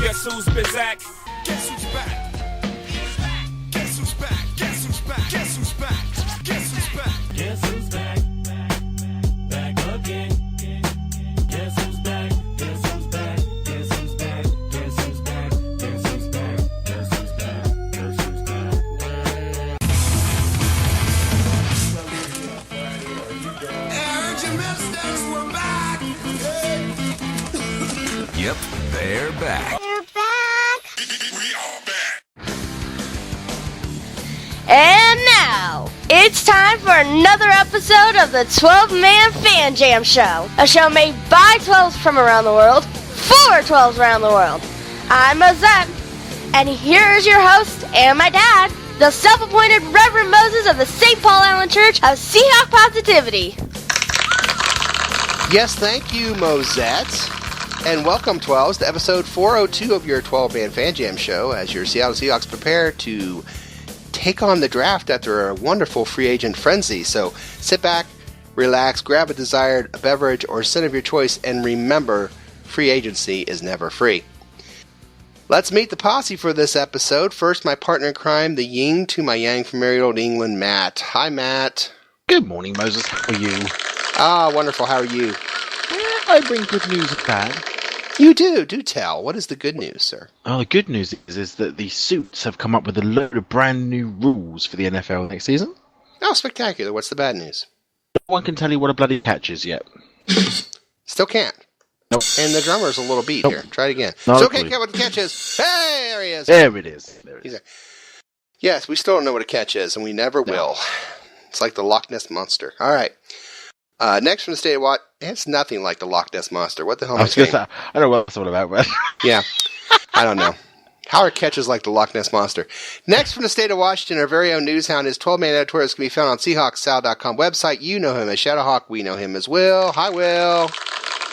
Guess who's Bizak? Guess who's back? Guess who's back? Guess who's back? Guess who's back? Guess who's back? Guess who's back? Back again. Guess who's back? Guess who's back? Guess who's back? Guess who's back? Guess who's back? Guess who's back? Guess who's back? Aaron Gymnastics, we're back! Yep, they're back. They're back. We are back. And now, it's time for another episode of the 12-Man Fan Jam Show. A show made by 12s from around the world, for 12s around the world. I'm Mozette, and here is your host and my dad, the self-appointed Reverend Moses of the St. Paul Island Church of Seahawk Positivity. Yes, thank you, Mozette. And welcome, 12s, to episode 402 of your 12-Man Fan Jam Show as your Seattle Seahawks prepare to take on the draft after a wonderful free agent frenzy. So sit back, relax, grab a desired beverage or sin of your choice, and remember, free agency is never free. Let's meet the posse for this episode. First, my partner in crime, the yin to my yang from merry old England, Matt. Hi, Matt. Good morning, Moses. How are you? Ah, wonderful. How are you? I bring good news and bad. You do. Do tell. What is the good news, sir? Oh, the good news is that the suits have come up with a load of brand new rules for the NFL next season. Oh, spectacular. What's the bad news? No one can tell you what a bloody catch is yet. Still can't. Nope. And the drummer's a little beat Nope. here. Try it again. Not Still a can't clue. get what the catch is. Hey, there he is. There it is. There it He's is. there. Yes, we still don't know what a catch is, and we never will. It's like the Loch Ness Monster. All right. Next from the state of Watt, it's nothing like the Loch Ness Monster. What the hell am I I was going saying? to say, I don't know what that's all about, but... Yeah, I don't know. How are catches like the Loch Ness Monster? Next from the state of Washington, our very own news hound, his 12-man editorials can be found on SeahawksSal.com website. You know him as Shadowhawk. We know him as Will. Hi, Will.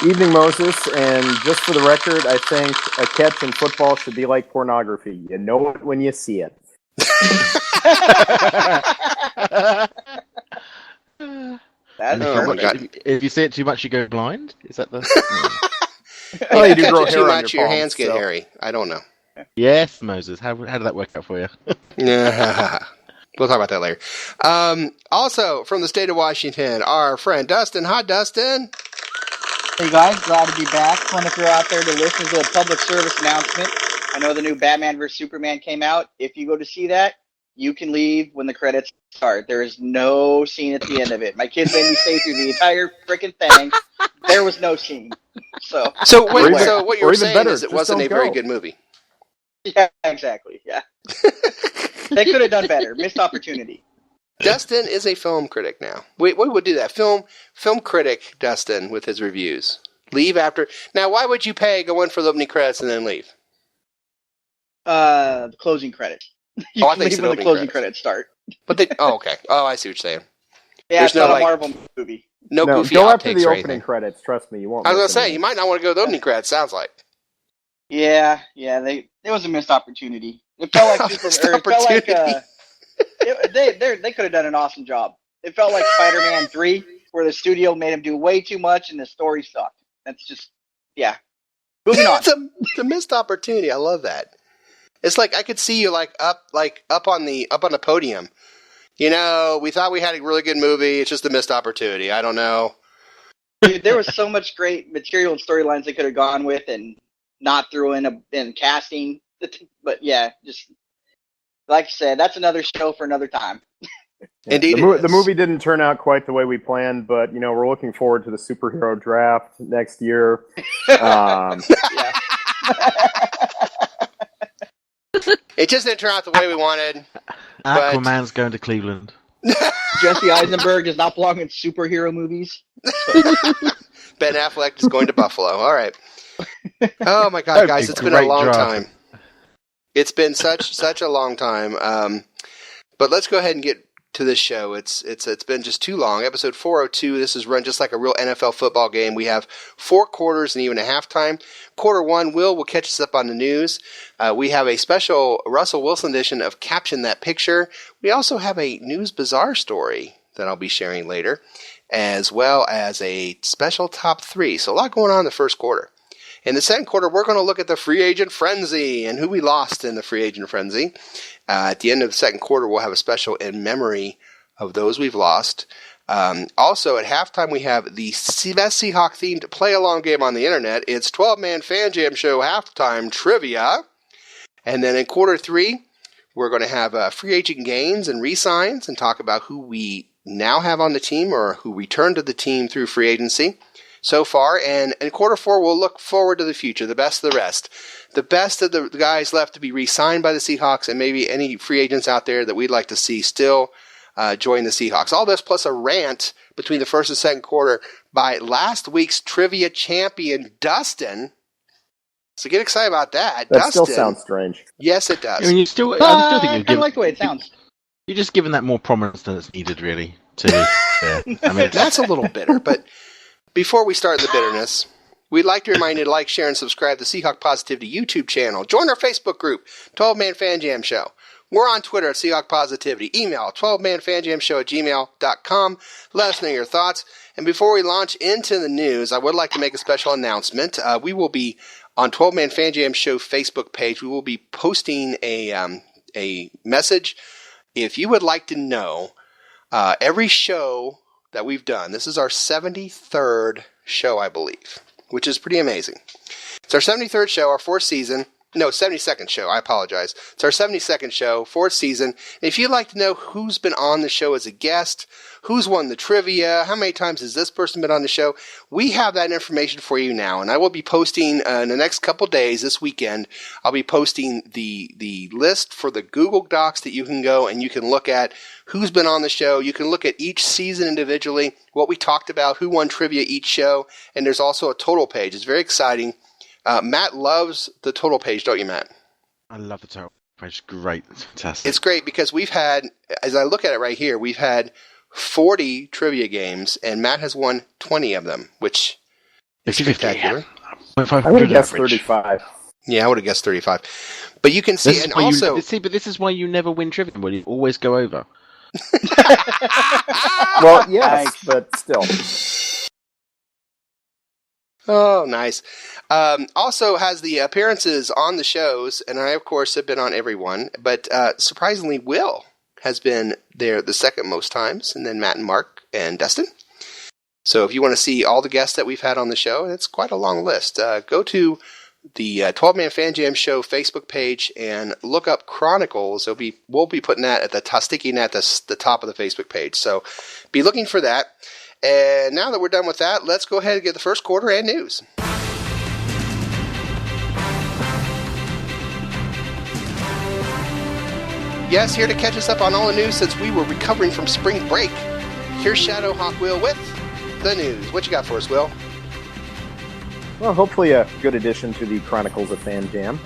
Evening, Moses, and just for the record, I think a catch in football should be like pornography. You know it when you see it. Oh, my God. If you see it too much, you go blind? Is that the... Well, you do Catch grow it hair too on much, your your palms, hands get so- hairy. I don't know. Yes, Moses. How did that work out for you? We'll talk about that later. Also, from the state of Washington, our friend Dustin. Hi, Dustin. Hey guys, glad to be back. Fun if you're out there to listen to a public service announcement. I know the new Batman vs. Superman came out. If you go to see that, you can leave when the credits start. There is no scene at the end of it. My kids made me stay through the entire freaking thing. There was no scene. So what you or were even saying better, is it just wasn't don't a very go. good movie. yeah, exactly. Yeah, they could have done better. Missed opportunity. Dustin is a film critic now. We would do that. Film critic Dustin with his reviews. Leave after. Now, why would you go in for the opening credits and then leave? The closing credits. You Oh, I can think leave it's when the opening closing credits. credits start. But they. Oh, okay. Oh, I see what you're saying. Yeah, There's it's no, not like- a Marvel movie. No No, goofy go after outtakes the or opening anything. credits. Trust me, you won't. I was gonna miss say anything. you might not want to go to the opening credits. Sounds like. Yeah, it was a missed opportunity. It felt like Missed Super. It felt like opportunity. they could have done an awesome job. It felt like Spider-Man 3, where the studio made him do way too much and the story sucked. That's just, yeah. Moving on. It's a missed opportunity. I love that. It's like I could see you up on the podium. You know, we thought we had a really good movie. It's just a missed opportunity. I don't know. Dude, there was so much great material and storylines they could have gone with and not threw in casting. But yeah, just like you said, that's another show for another time. Indeed, The movie didn't turn out quite the way we planned, but we're looking forward to the superhero draft next year. Yeah. It just didn't turn out the way we wanted. But- Aquaman's going to Cleveland. Jesse Eisenberg does not belong in superhero movies. Ben Affleck is going to Buffalo. All right. Oh my God, guys, it's been a Great long draft. time. It's been such a long time. But let's go ahead and get to this show. It's been just too long. Episode 402. This is run just like a real NFL football game. We have 4 quarters and even a halftime. Quarter 1, Will catch us up on the news. We have a special Russell Wilson edition of Caption That Picture. We also have a News Bizarre story that I'll be sharing later, as well as a special top 3. So a lot going on in the first quarter. In the second quarter, we're going to look at the free agent frenzy and who we lost in the free agent frenzy. At the end of the second quarter, we'll have a special in memory of those we've lost. Also, at halftime, we have the best Seahawk-themed play-along game on the internet. It's 12-Man Fan Jam Show halftime trivia. And then in quarter three, we're going to have free agent gains and re-signs and talk about who we now have on the team or who returned to the team through free agency so far. And in quarter four, we'll look forward to the future, the best of the rest. The best of the guys left to be re-signed by the Seahawks and maybe any free agents out there that we'd like to see still join the Seahawks. All this plus a rant between the first and second quarter by last week's trivia champion, Dustin. So get excited about that. That Dustin, still sounds strange. Yes, it does. I mean, I still think I you're kind of like the way it sounds. You're just giving that more prominence than it's needed, really. I mean, That's a little bitter, but before we start the bitterness, we'd like to remind you to like, share, and subscribe to the Seahawk Positivity YouTube channel. Join our Facebook group, 12-Man Fan Jam Show. We're on Twitter at Seahawk Positivity. Email 12manfanjamshow@gmail.com. Let us know your thoughts. And before we launch into the news, I would like to make a special announcement. We will be on 12-Man Fan Jam Show Facebook page. We will be posting a message. If you would like to know every show that we've done, this is our 73rd show, I believe, which is pretty amazing. It's our 73rd show, our 72nd show, I apologize. It's our 72nd show, 4th season. And if you'd like to know who's been on the show as a guest, who's won the trivia, how many times has this person been on the show, we have that information for you now. And I will be posting in the next couple days, this weekend, I'll be posting the list for the Google Docs that you can go and you can look at who's been on the show. You can look at each season individually, what we talked about, who won trivia each show, and there's also a total page. It's very exciting. Matt loves the total page, don't you, Matt? I love the total page. It's great. It's fantastic. It's great because we've had, as I look at it right here, we've had 40 trivia games, and Matt has won 20 of them, which is 50-50, spectacular. I would have guessed 35. Yeah, I would have guessed 35. But you can see, and also... but this is why you never win trivia, well, you always go over. Well, yes, but still. Oh, nice. Also has the appearances on the shows, and I, of course, have been on every one, but surprisingly, Will has been there the second most times, and then Matt and Mark and Dustin. So if you want to see all the guests that we've had on the show, it's quite a long list. Go to the 12-Man Fan Jam Show Facebook page and look up Chronicles. We'll be putting that at sticking at the top of the Facebook page. So be looking for that. And now that we're done with that, let's go ahead and get the first quarter and news. Yes, here to catch us up on all the news since we were recovering from spring break. Here's Shadowhawk Will with the news. What you got for us, Will? Well, hopefully a good addition to the Chronicles of Fan Jam.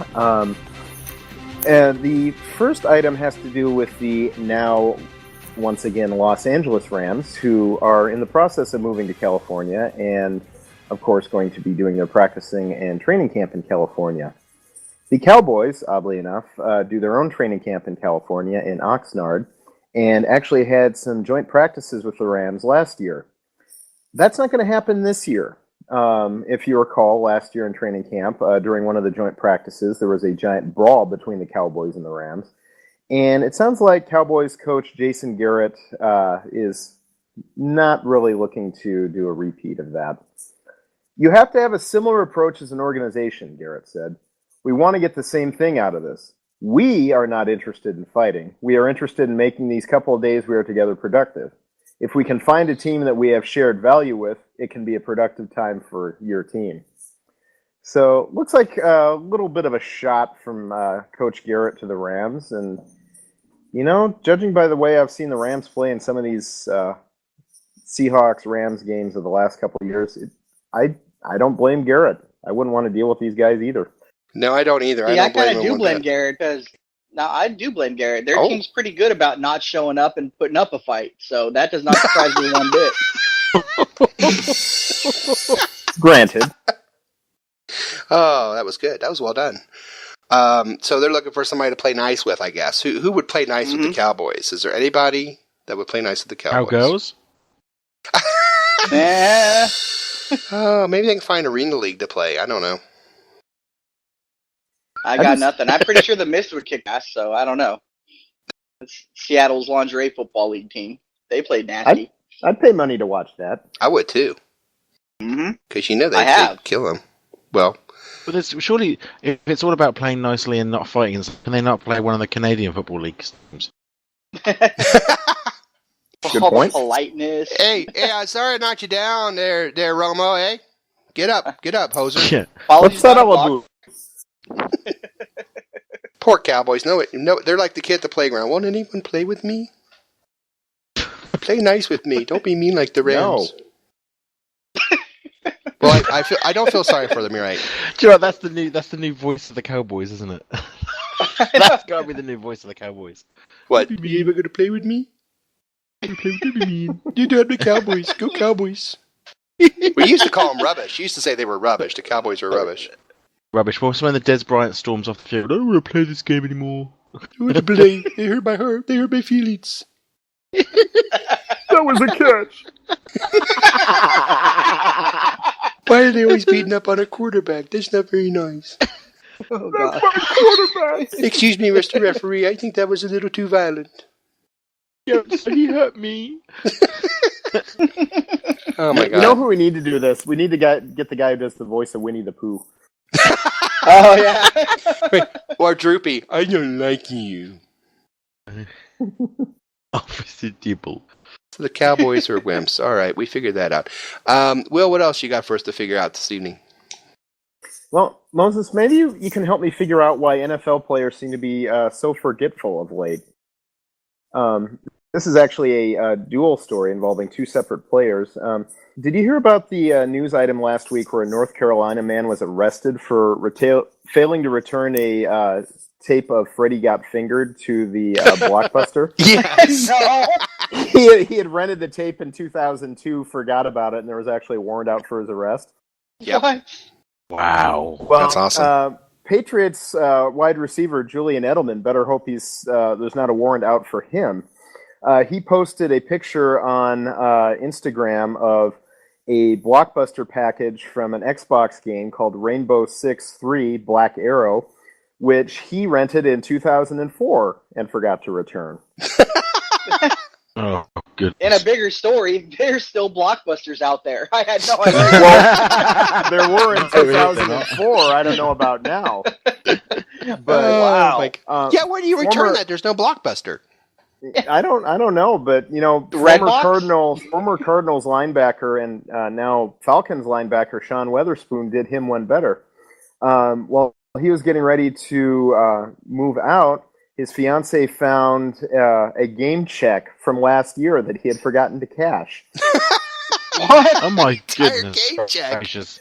And the first item has to do with the now, once again, Los Angeles Rams, who are in the process of moving to California and, of course, going to be doing their practicing and training camp in California. The Cowboys, oddly enough, do their own training camp in California in Oxnard and actually had some joint practices with the Rams last year. That's not going to happen this year. If you recall, last year in training camp, during one of the joint practices, there was a giant brawl between the Cowboys and the Rams. And it sounds like Cowboys coach Jason Garrett is not really looking to do a repeat of that. You have to have a similar approach as an organization, Garrett said. We want to get the same thing out of this. We are not interested in fighting. We are interested in making these couple of days we are together productive. If we can find a team that we have shared value with, it can be a productive time for your team. So, looks like a little bit of a shot from Coach Garrett to the Rams. And, you know, judging by the way I've seen the Rams play in some of these Seahawks-Rams games of the last couple of years, I don't blame Garrett. I wouldn't want to deal with these guys either. No, I don't either. Yeah, I kind of do blame Garrett because I do blame Garrett. Their team's pretty good about not showing up and putting up a fight, so that does not surprise me one bit. Granted. Oh, that was good. That was well done. So they're looking for somebody to play nice with, I guess. Who would play nice with the Cowboys? Is there anybody that would play nice with the Cowboys? How goes? Yeah. Oh, maybe they can find Arena League to play. I don't know. I got nothing. I'm pretty sure the Mist would kick ass, so I don't know. It's Seattle's lingerie football league team. They played nasty. I'd pay money to watch that. I would too. Mm-hmm. Because you know they'd kill him. Well, But surely, if it's all about playing nicely and not fighting, can they not play one of the Canadian Football League teams? Good All point. the politeness. hey, I'm sorry I knocked you down there, Romo, eh? Get up, hoser. Yeah. What's that all about? Poor Cowboys. No, they're like the kid at the playground. Won't anyone play with me? Play nice with me. Don't be mean like the Rams. No. Well, I don't feel sorry for them. You're right. Do you know what, that's the new voice of the Cowboys, isn't it? That's got to be the new voice of the Cowboys. What? You ever gonna play with me? Play with me. You do the Cowboys. Go Cowboys. We used to call them rubbish. You used to say they were rubbish. The Cowboys were rubbish. Rubbish. Well, when the Des Bryant storms off the field, I don't want to play this game anymore. I want to play. They hurt my heart. They hurt my feelings. That was a catch. Why are they always beating up on a quarterback? That's not very nice. Oh, God. Quarterback. Excuse me, Mr. Referee. I think that was a little too violent. Yes, he hurt me. Oh my God! You know who we need to do this? We need to get the guy who does the voice of Winnie the Pooh. Oh, yeah. Wait, or Droopy. I don't like you. Officer Dibble. So the Cowboys are wimps. All right, we figured that out. Will, what else you got for us to figure out this evening? Well, Moses, maybe you can help me figure out why NFL players seem to be so forgetful of late. This is actually a dual story involving two separate players. Did you hear about the news item last week where a North Carolina man was arrested for failing to return a tape of Freddie Got Fingered to the Blockbuster? Yes. No. He had rented the tape in 2002, forgot about it, and there was actually a warrant out for his arrest. Yep. What? Wow. Well, That's awesome. Patriots wide receiver Julian Edelman, better hope there's not a warrant out for him. He posted a picture on Instagram of a Blockbuster package from an Xbox game called Rainbow Six 3 Black Arrow, which he rented in 2004 and forgot to return. Oh, goodness. In a bigger story, there's still Blockbusters out there. I had no idea. Well, there were in 2004. I don't know about now. But Wow. Yeah, where do you return that? There's no Blockbuster. I don't know, but Redbox? former Cardinals linebacker and now Falcons linebacker Sean Weatherspoon did him one better. While he was getting ready to move out, his fiance found a game check from last year that he had forgotten to cash. What? Oh my Entire goodness game check. gracious.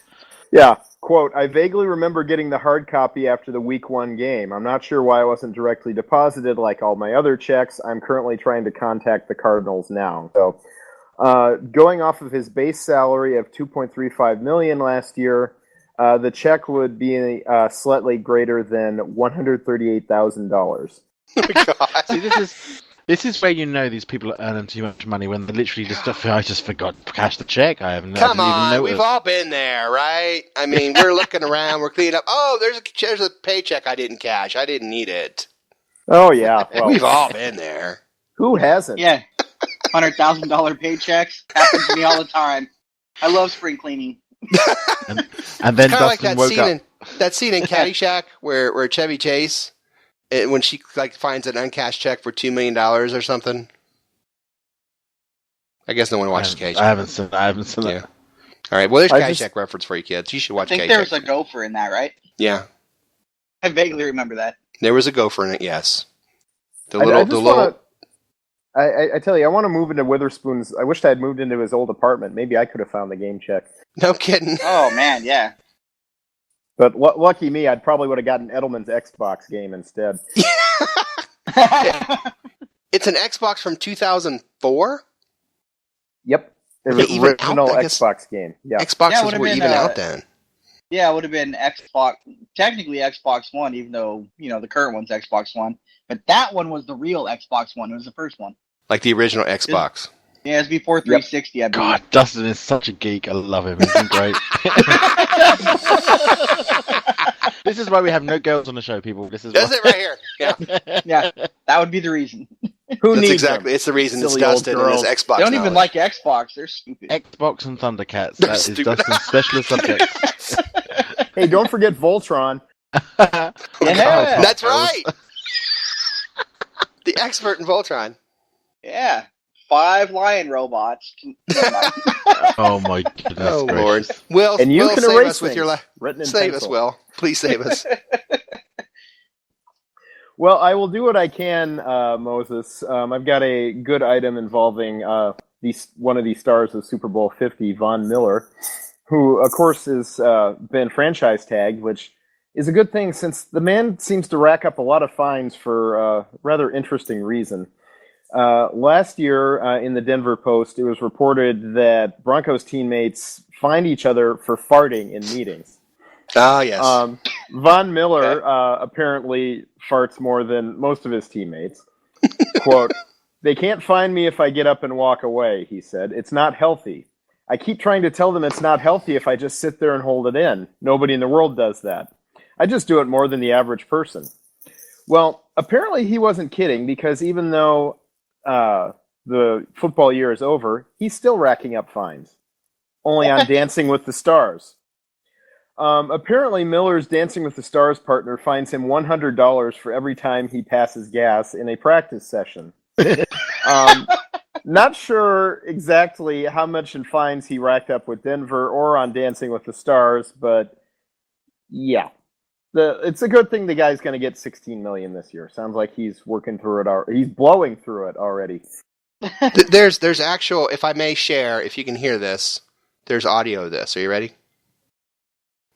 Yeah, quote, I vaguely remember getting the hard copy after the week 1 game. I'm not sure why it wasn't directly deposited like all my other checks. I'm currently trying to contact the Cardinals now. So, going off of his base salary of $2.35 million last year, the check would be slightly greater than $138,000. Oh my God. See, this is where you know these people are earning too much money when they literally just I just forgot to cash the check. I didn't Come even on, notice. we've all been there, right? I mean, we're looking around, we're cleaning up. Oh, there's a paycheck I didn't cash. I didn't need it. Oh, yeah. Well, We've all been there. who hasn't? Yeah. $100,000 paychecks. Happens to me all the time. I love spring cleaning. And then Kind of like Dustin that woke scene up. that scene in Caddyshack where Chevy Chase, when she finds an uncashed check for $2 million or something. I guess no one watches Caddyshack. I haven't seen that. Yeah. All right. Well, there's I Caddyshack just- reference for you kids. You should I watch think Caddyshack. there was a gopher in that, right? Yeah, I vaguely remember that. there was a gopher in it. Yes. The I little, just the little. wanna- I tell you, I want to move into Witherspoon's. I wish I had moved into his old apartment. Maybe I could have found the game check. No kidding. Oh, man, yeah. But lucky me, I probably would have gotten Edelman's Xbox game instead. It's an Xbox from 2004. Yep. The Were they even out? original I guess- Xbox game. Yeah. Yeah, Xboxes it would've were been, even out then. Yeah, it would have been technically Xbox One, even though, the current one's Xbox One. But that one was the real Xbox One. It was the first one. Like the original Xbox. Yeah, it's before 360, I believe. God, Dustin is such a geek. I love him. He's been great. This is why we have no girls on the show, people. This is That's why. it right here. Yeah. Yeah, that would be the reason. Who That's needs exactly. them? It's the reason it's Silly old Dustin and his girls. Xbox They don't even knowledge. like Xbox. They're stupid. Xbox and Thundercats. They're That is stupid. Dustin's specialist subject. Hey, don't forget Voltron. Yeah. That's right. The expert in Voltron. Yeah. 5 lion robots. Oh my goodness. Oh gracious. Lord. Will, And you Will, can save erase us with things. your Written in save pencil. us, Will. Please save us. Well, I will do what I can, Moses. I've got a good item involving one of the stars of Super Bowl 50, Von Miller, who, of course, has been franchise tagged, which is a good thing since the man seems to rack up a lot of fines for a rather interesting reason. Last year in the Denver Post, it was reported that Broncos teammates fined each other for farting in meetings. Ah, yes. Von Miller apparently farts more than most of his teammates. Quote, "They can't find me if I get up and walk away," he said. "It's not healthy. I keep trying to tell them it's not healthy if I just sit there and hold it in. Nobody in the world does that. I just do it more than the average person." Well, apparently he wasn't kidding, because even though the football year is over, he's still racking up fines. Only on Dancing with the Stars. Apparently, Miller's Dancing with the Stars partner fines him $100 for every time he passes gas in a practice session. Not sure exactly how much in fines he racked up with Denver or on Dancing with the Stars, but yeah. It's a good thing the guy's going to get $16 million this year. Sounds like he's working through it. He's blowing through it already. There's actual, if I may share, if you can hear this, there's audio of this. Are you ready?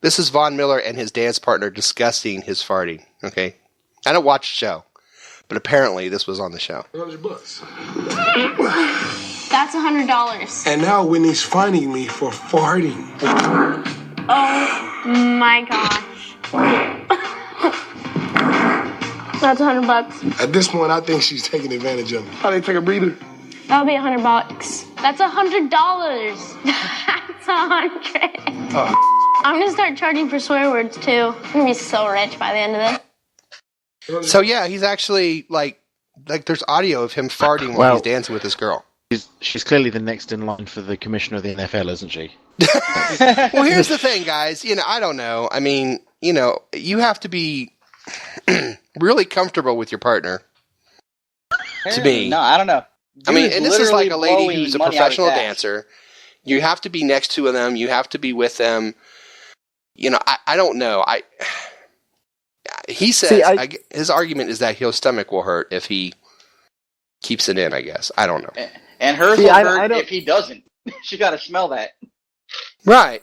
This is Von Miller and his dance partner discussing his farting. Okay, I don't watch the show, but apparently this was on the show. $100. That's $100. And now Whitney's finding me for farting. Oh my gosh. That's $100. At this point, I think she's taking advantage of me. How they take a breather? That'll be $100. That's $100. That's $100. I'm gonna start charging for swear words too. I'm gonna be so rich by the end of this. So yeah, he's actually like there's audio of him farting while he's dancing with this girl. She's clearly the next in line for the commissioner of the NFL, isn't she? Well, here's the thing, guys. I don't know. I mean, you have to be really comfortable with your partner. To me, No, I don't know. I mean, Dude's and this is like a literally lady who's a blowing money out of professional his ass. dancer. You have to be next to them. You have to be with them. I don't know. He says his argument is that his stomach will hurt if he keeps it in. I guess I don't know. And hers will hurt if he doesn't. She got to smell that. Right.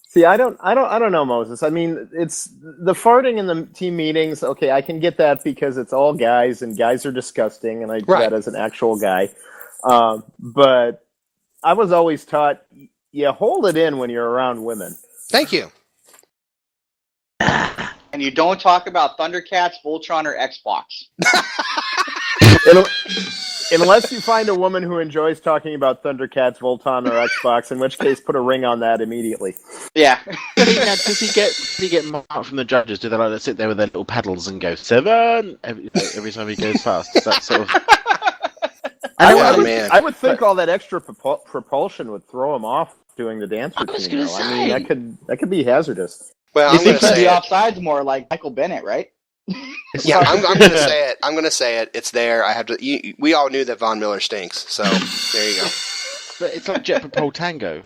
See, I don't know, Moses. I mean, it's the farting in the team meetings. Okay, I can get that because it's all guys, and guys are disgusting, and I do that as an actual guy. But I was always taught, you hold it in when you're around women. Thank you. And you don't talk about Thundercats, Voltron, or Xbox. Unless you find a woman who enjoys talking about Thundercats, Voltron, or Xbox, in which case put a ring on that immediately. Yeah. Does he get marked from the judges? Do they like to sit there with their little paddles and go 7 every time he goes past? That sort of. I would think all that extra propulsion would throw him off doing the dance routine. I mean, that could be hazardous. Well, I'm going to say the offsides more like Michael Bennett, right? Yeah, I'm going to say it. I'm going to say it. It's there. I have to. We all knew that Von Miller stinks. So there you go. But it's like jet propelled tango.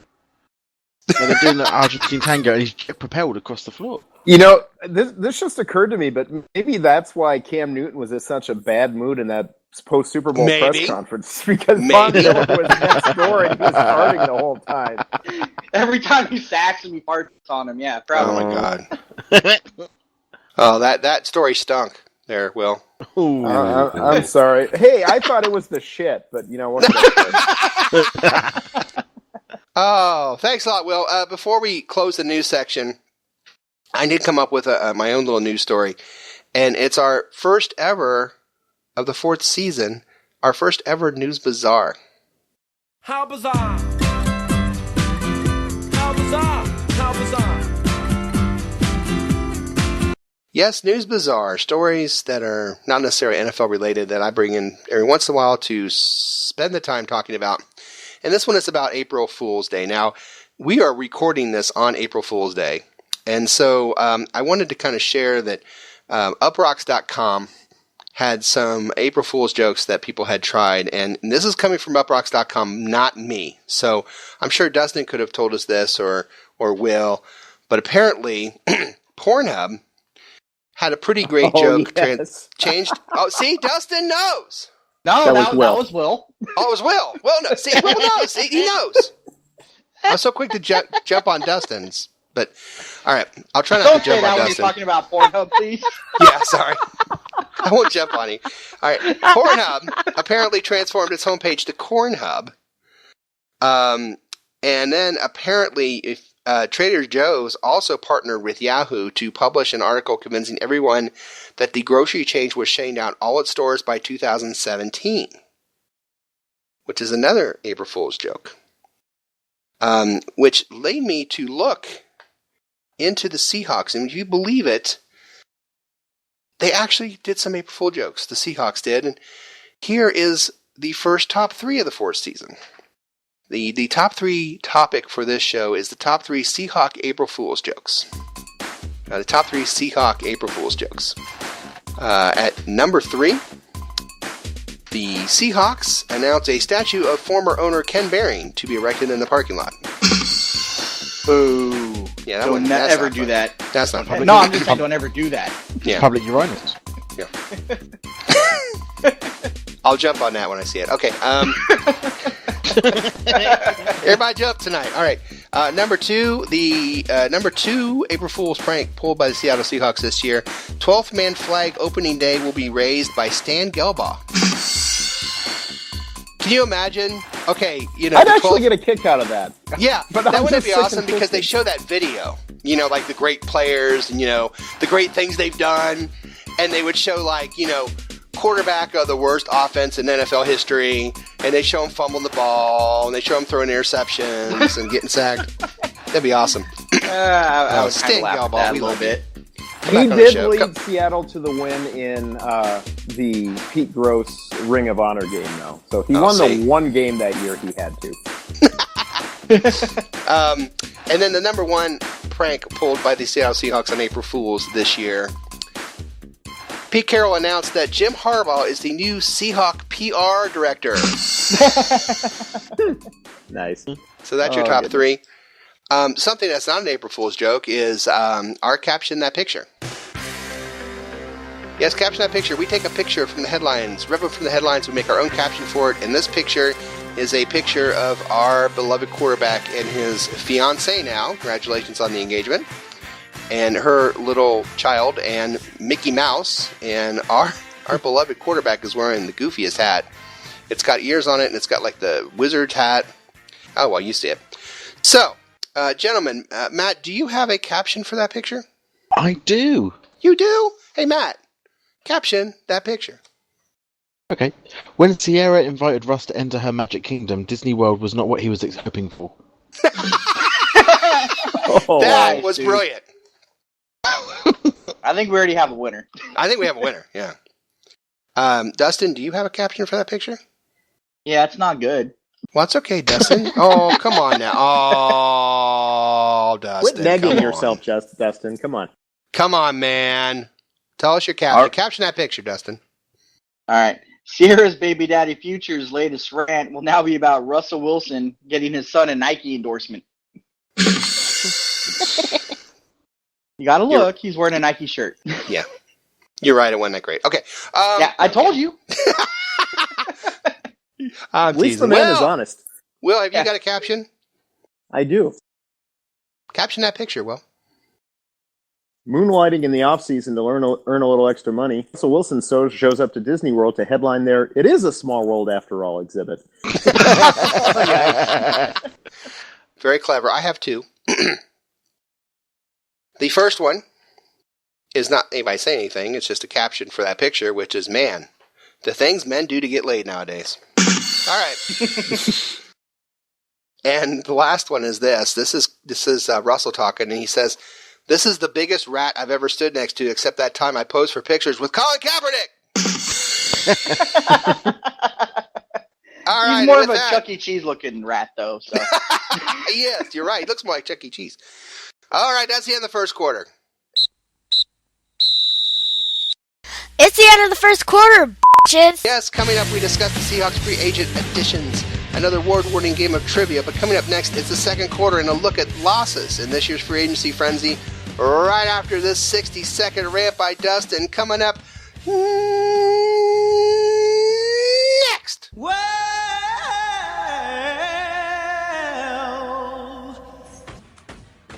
They're doing the Argentine tango, and he's jet propelled across the floor. This just occurred to me, but maybe that's why Cam Newton was in such a bad mood in that post Super Bowl press conference, because Von Miller was next door and he was farting the whole time. Every time he sacks him, he farts on him. Yeah, probably. Oh my god. Oh, that story stunk. There, Will. I'm sorry. Hey, I thought it was the shit, but what? Oh, thanks a lot, Will. Before we close the news section, I did come up with my own little news story, and it's our first ever of the 4th season, our first ever News Bazaar. How bizarre! How bizarre! How bizarre! Yes, News Bazaar, stories that are not necessarily NFL related that I bring in every once in a while to spend the time talking about. And this one is about April Fool's Day. Now, we are recording this on April Fool's Day. And so I wanted to kind of share that uprocks.com had some April Fool's jokes that people had tried. And this is coming from uprocks.com, not me. So I'm sure Dustin could have told us this or Will. But apparently, Pornhub had a pretty great joke. Yes. Changed. Oh, see, Dustin knows. No, that was Will. Oh, it was Will. Will knows. See, Will knows. See, he knows. I was so quick to jump on Dustin's. But, all right, I'll try not to jump on Dustin. Don't say that when you're talking about Pornhub, please. Yeah, sorry. I won't jump on you. All right, Pornhub apparently transformed its homepage to Cornhub. And then apparently Trader Joe's also partnered with Yahoo to publish an article convincing everyone that the grocery chain was shutting down all its stores by 2017, which is another April Fool's joke, which led me to look into the Seahawks. And if you believe it, they actually did some April Fool jokes. The Seahawks did. And here is the first top three of the fourth season. The top three topic for this show is the top three Seahawk April Fool's jokes. The top three Seahawk April Fool's jokes. At number 3, the Seahawks announce a statue of former owner Ken Behring to be erected in the parking lot. Boo. Yeah, Don't ever do that. That's not funny. No, I'm just saying don't ever do that. Yeah. Public urinals. Yeah. I'll jump on that when I see it. Okay. Everybody jump tonight. All right. Number 2, the number 2 April Fool's prank pulled by the Seattle Seahawks this year. 12th man flag opening day will be raised by Stan Gelbaugh. Can you imagine? Okay, you know, I'd actually get a kick out of that. Yeah, but that I'm would just be sick awesome and because they twisted. show that video. You know, like the great players and, you know, the great things they've done. And they would show, like, you know, quarterback of the worst offense in NFL history. And they show him fumbling the ball. And they show him throwing interceptions and getting sacked. That'd be awesome. I was Stan kind of Gelbaugh, a we little love bit. He did lead Seattle to the win in the Pete Gross Ring of Honor game, though. So he won the one game that year he had to. And then the number 1 prank pulled by the Seattle Seahawks on April Fool's this year. Pete Carroll announced that Jim Harbaugh is the new Seahawk PR director. Nice. So that's your top 3. Something that's not an April Fool's joke is our caption that picture. Yes, caption that picture. We take a picture from the headlines, rip it from the headlines, we make our own caption for it, and this picture is a picture of our beloved quarterback and his fiancée now. Congratulations on the engagement. And her little child and Mickey Mouse, and our beloved quarterback is wearing the goofiest hat. It's got ears on it, and it's got like the wizard's hat. Oh, well, you see it. So, gentlemen, Matt, do you have a caption for that picture? I do. You do? Hey, Matt, caption that picture. Okay. When Sierra invited Russ to enter her Magic Kingdom, Disney World was not what he was hoping for. That was brilliant. I think we already have a winner. I think we have a winner, yeah. Dustin, do you have a caption for that picture? Yeah, it's not good. Well, it's okay, Dustin. Oh, come on now. Oh, Dustin. Quit negging yourself, Dustin. Come on. Come on, man. Tell us your caption. Caption that picture, Dustin. All right. Sierra's baby daddy Future's latest rant will now be about Russell Wilson getting his son a Nike endorsement. You gotta look. He's wearing a Nike shirt. Yeah. You're right. It wasn't that great. Okay. Yeah, I told you. At least the man is honest. Will, have you got a caption? I do. Caption that picture, Will. Moonlighting in the off-season to earn a little extra money. Russell Wilson shows up to Disney World to headline their It Is a Small World After All exhibit. Very clever. I have 2. The first one is not anybody saying anything. It's just a caption for that picture, which is, man, the things men do to get laid nowadays. All right. And the last one is this. This is Russell talking, and he says, "This is the biggest rat I've ever stood next to, except that time I posed for pictures with Colin Kaepernick." All right, He's more of a that, Chuck E. Cheese looking rat, though. So yes, you're right. He looks more like Chuck E. Cheese. All right, that's the end of the first quarter. It's the end of the first quarter, bitches. Yes, coming up, we discuss the Seahawks free agent additions, another award-winning game of trivia. But coming up next, it's the second quarter and a look at losses in this year's free agency frenzy. Right after this 60-second rant by Dustin, coming up next. Well,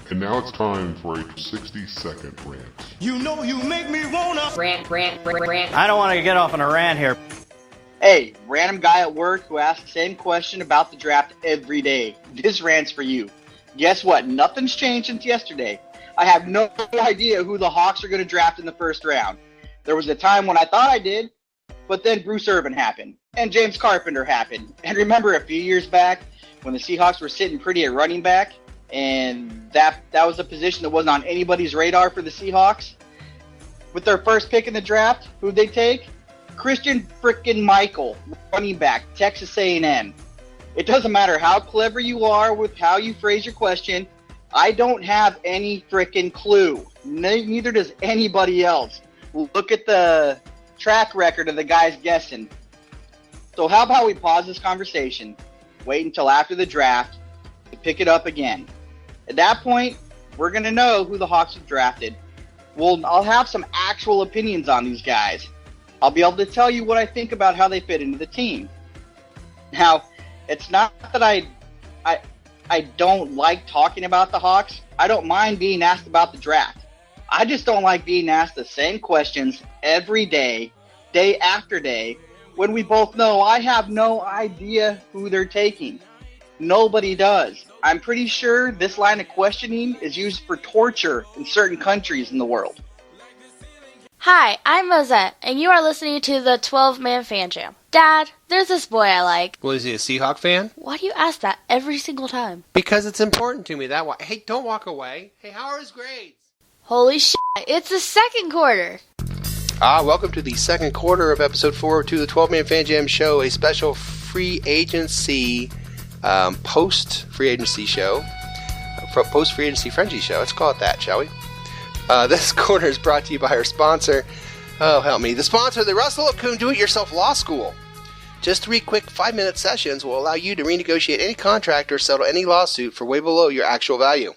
and now it's time for a 60-second rant. you know you make me wanna Rant. I don't want to get off on a rant here. hey, random guy at work who asks the same question about the draft every day. This rant's for you. Guess what? Nothing's changed since yesterday. I have no idea who the Hawks are going to draft in the first round. There was a time when I thought I did, but then Bruce Irvin happened, and James Carpenter happened. And remember a few years back when the Seahawks were sitting pretty at running back, and that was a position that wasn't on anybody's radar for the Seahawks? With their first pick in the draft, who'd they take? Christian frickin' Michael, running back, Texas A&M. It doesn't matter how clever you are with how you phrase your question. I don't have any frickin' clue. Neither does anybody else. Look at the track record of the guys guessing. So how about we pause this conversation, wait until after the draft to pick it up again. At that point, we're going to know who the Hawks have drafted. I'll have some actual opinions on these guys. I'll be able to tell you what I think about how they fit into the team. Now, it's not that I don't like talking about the Hawks. I don't mind being asked about the draft. I just don't like being asked the same questions every day, day after day, when we both know I have no idea who they're taking. Nobody does. I'm pretty sure this line of questioning is used for torture in certain countries in the world. Hi, I'm Mosette, and you are listening to the 12-Man Fan Jam. Dad, there's this boy I like. Well, is he a Seahawk fan? Why do you ask that every single time? Because it's important to me. Hey, don't walk away. Hey, how are his grades? Holy shit, it's the second quarter. Welcome to the second quarter of episode 402 of the 12-Man Fan Jam Show, a special free agency, post-free agency show, post-free agency frenzy show. Let's call it that, shall we? This quarter is brought to you by our sponsor. Oh, help me. The sponsor, the Russell Okun Do-It-Yourself Law School. Just 3 quick 5-minute sessions will allow you to renegotiate any contract or settle any lawsuit for way below your actual value.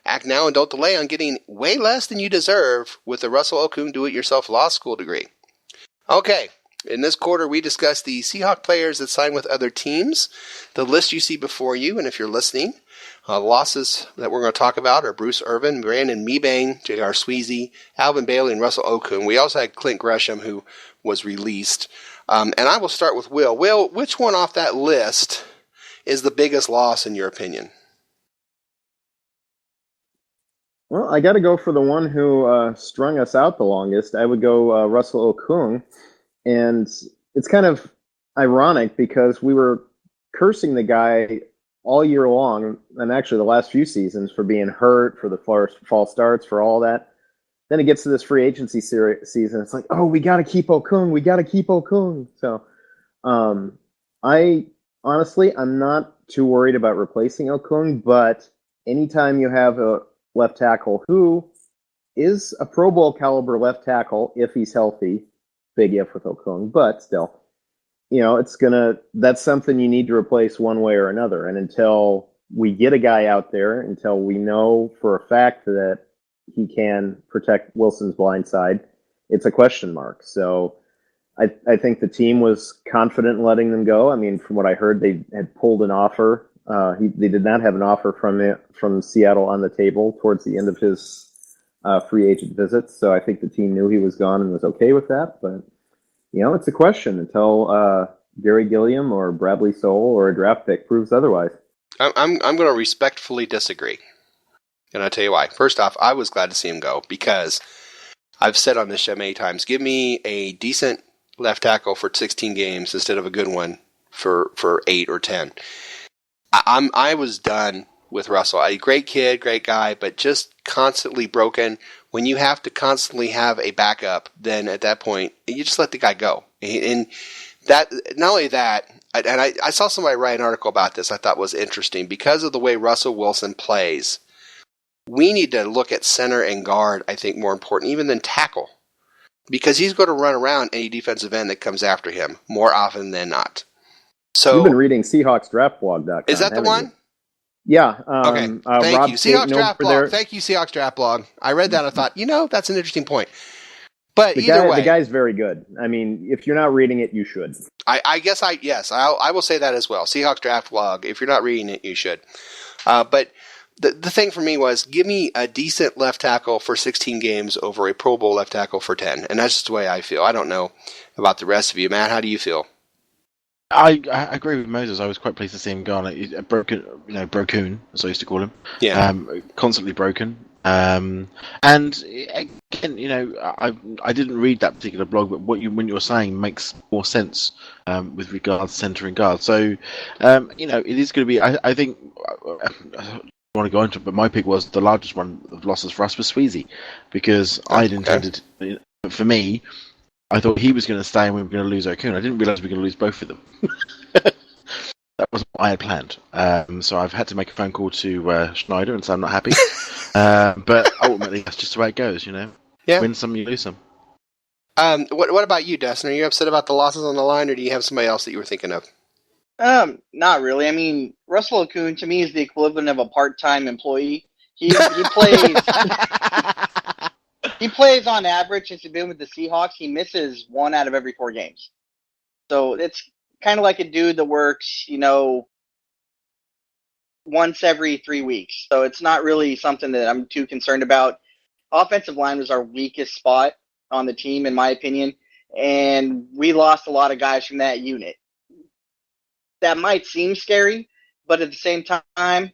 Act now and don't delay on getting way less than you deserve with the Russell Okun Do-It-Yourself Law School degree. Okay, in this quarter we discuss the Seahawk players that sign with other teams, the list you see before you, and if you're listening, losses that we're going to talk about are Bruce Irvin, Brandon Mebane, J.R. Sweezy, Alvin Bailey, and Russell Okun. We also had Clint Gresham, who was released. And I will start with Will. Will, which one off that list is the biggest loss in your opinion? Well, I got to go for the one who strung us out the longest. I would go Russell Okung. And it's kind of ironic because we were cursing the guy all year long, and actually the last few seasons, for being hurt, for the false starts, for all that. Then it gets to this free agency season. It's like, oh, we got to keep Okung. We got to keep Okung. So I'm not too worried about replacing Okung, but anytime you have a left tackle who is a Pro Bowl caliber left tackle, if he's healthy, big if with Okung, but still, that's something you need to replace one way or another. And until we get a guy out there, until we know for a fact that he can protect Wilson's blind side, it's a question mark. So I think the team was confident in letting them go. I mean, from what I heard, they had pulled an offer. They did not have an offer from Seattle on the table towards the end of his free agent visits. So I think the team knew he was gone and was okay with that. But, it's a question until Gary Gilliam or Bradley Soule or a draft pick proves otherwise. I'm going to respectfully disagree. And I'll tell you why. First off, I was glad to see him go because I've said on this show many times, give me a decent left tackle for 16 games instead of a good one for 8 or 10. I was done with Russell. A great kid, great guy, but just constantly broken. When you have to constantly have a backup, then at that point, you just let the guy go. And that, not only that, and I saw somebody write an article about this I thought was interesting. Because of the way Russell Wilson plays, we need to look at center and guard, I think, more important, even than tackle. Because he's going to run around any defensive end that comes after him more often than not. So you've been reading SeahawksDraftBlog.com. Is that the one? You? Yeah. Okay. Thank Rob you. Seahawks Draft Blog. there. Thank you, Seahawks Draft Blog. I read that. I thought, that's an interesting point. But The either way, the guy's very good. I mean, if you're not reading it, you should. I guess I will say that as well. Seahawks Draft Blog. If you're not reading it, you should. But the thing for me was, give me a decent left tackle for 16 games over a Pro Bowl left tackle for 10. And that's just the way I feel. I don't know about the rest of you. Matt, how do you feel? I agree with Moses. I was quite pleased to see him go on a broken, broken, as I used to call him. Yeah. Constantly broken. And again, I didn't read that particular blog, but when you were saying makes more sense with regards to centre and guard. So, it is going to be. I think. I don't want to go into it, but my pick was the largest one of losses for us was Sweezy, because I'd intended, for me, I thought he was going to stay and we were going to lose Okun. I didn't realise we were going to lose both of them. That was what I had planned. So I've had to make a phone call to Schneider and say I'm not happy. But ultimately, that's just the way it goes, Yeah. Win some, you lose some. What about you, Dustin? Are you upset about the losses on the line, or do you have somebody else that you were thinking of? Not really. I mean, Russell Okun to me is the equivalent of a part-time employee. He plays. He plays on average since he's been with the Seahawks. He misses 1 out of every 4 games. So it's kind of like a dude that works, once every 3 weeks. So it's not really something that I'm too concerned about. Offensive line was our weakest spot on the team, in my opinion, and we lost a lot of guys from that unit. That might seem scary, but at the same time,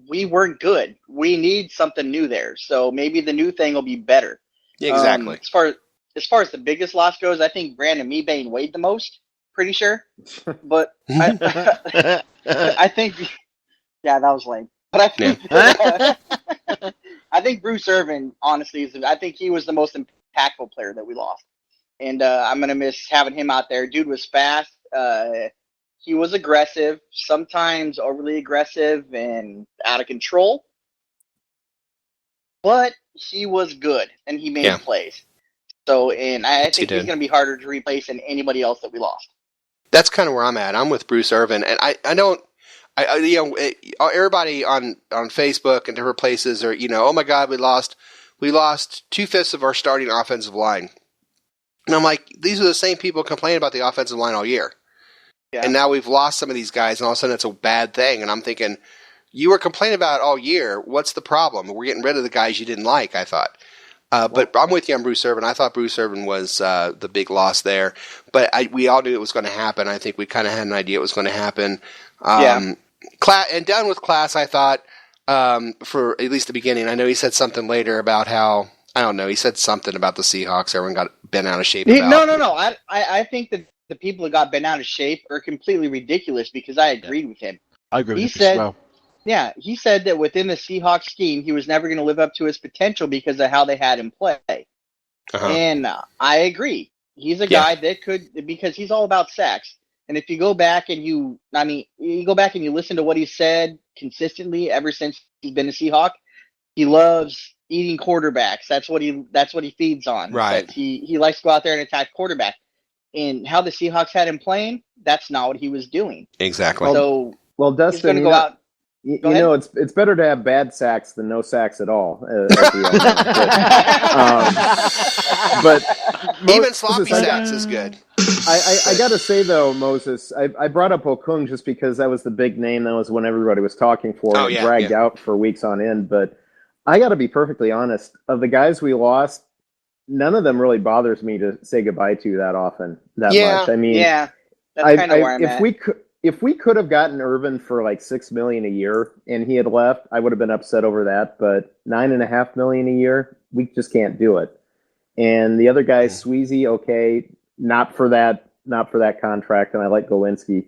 we weren't good. We need something new there. So maybe the new thing will be better. Yeah, exactly. As far as the biggest loss goes, I think Brandon Mebane weighed the most. Pretty sure, but I think, yeah, that was lame. But I think I think Bruce Irvin, honestly, I think he was the most impactful player that we lost, and I'm gonna miss having him out there. Dude was fast. He was aggressive, sometimes overly aggressive and out of control, but he was good and he made plays. So, and I think he's going to be harder to replace than anybody else that we lost. That's kind of where I'm at. I'm with Bruce Irvin, and everybody on Facebook and different places are, oh my God, we lost 2/5 of our starting offensive line. And I'm like, these are the same people complaining about the offensive line all year. Yeah. And now we've lost some of these guys, and all of a sudden it's a bad thing. And I'm thinking, you were complaining about it all year. What's the problem? We're getting rid of the guys you didn't like, I thought. But I'm with you on Bruce Irvin. I thought Bruce Irvin was the big loss there. But we all knew it was going to happen. I think we kind of had an idea it was going to happen. And done with Class, I thought, for at least the beginning. I know he said something later about how, I don't know, he said something about the Seahawks. Everyone got bent out of shape about. No. I think that the people that got bent out of shape are completely ridiculous because I agreed with him. I agree with him as well. Yeah, he said that within the Seahawks scheme, he was never going to live up to his potential because of how they had him play. Uh-huh. And I agree. He's a guy that could, because he's all about sacks. And if you go back and you go back and you listen to what he said consistently ever since he's been a Seahawk, he loves eating quarterbacks. That's what he feeds on. Right. He likes to go out there and attack quarterback. And how the Seahawks had him playing, that's not what he was doing. Exactly. So Dustin, he's going to go out. It's better to have bad sacks than no sacks at all. But even sloppy sacks is good. I got to say though, Moses, I brought up Okung just because that was the big name. That was when everybody was talking for it, dragged out for weeks on end. But I got to be perfectly honest. Of the guys we lost, none of them really bothers me to say goodbye to that often. Much. I mean, that's kind of where I'm at. If we could have gotten Irvin for like $6 million a year and he had left, I would have been upset over that. But $9.5 million a year, we just can't do it. And the other guy, Sweezy, not for that contract. And I like Golinsky.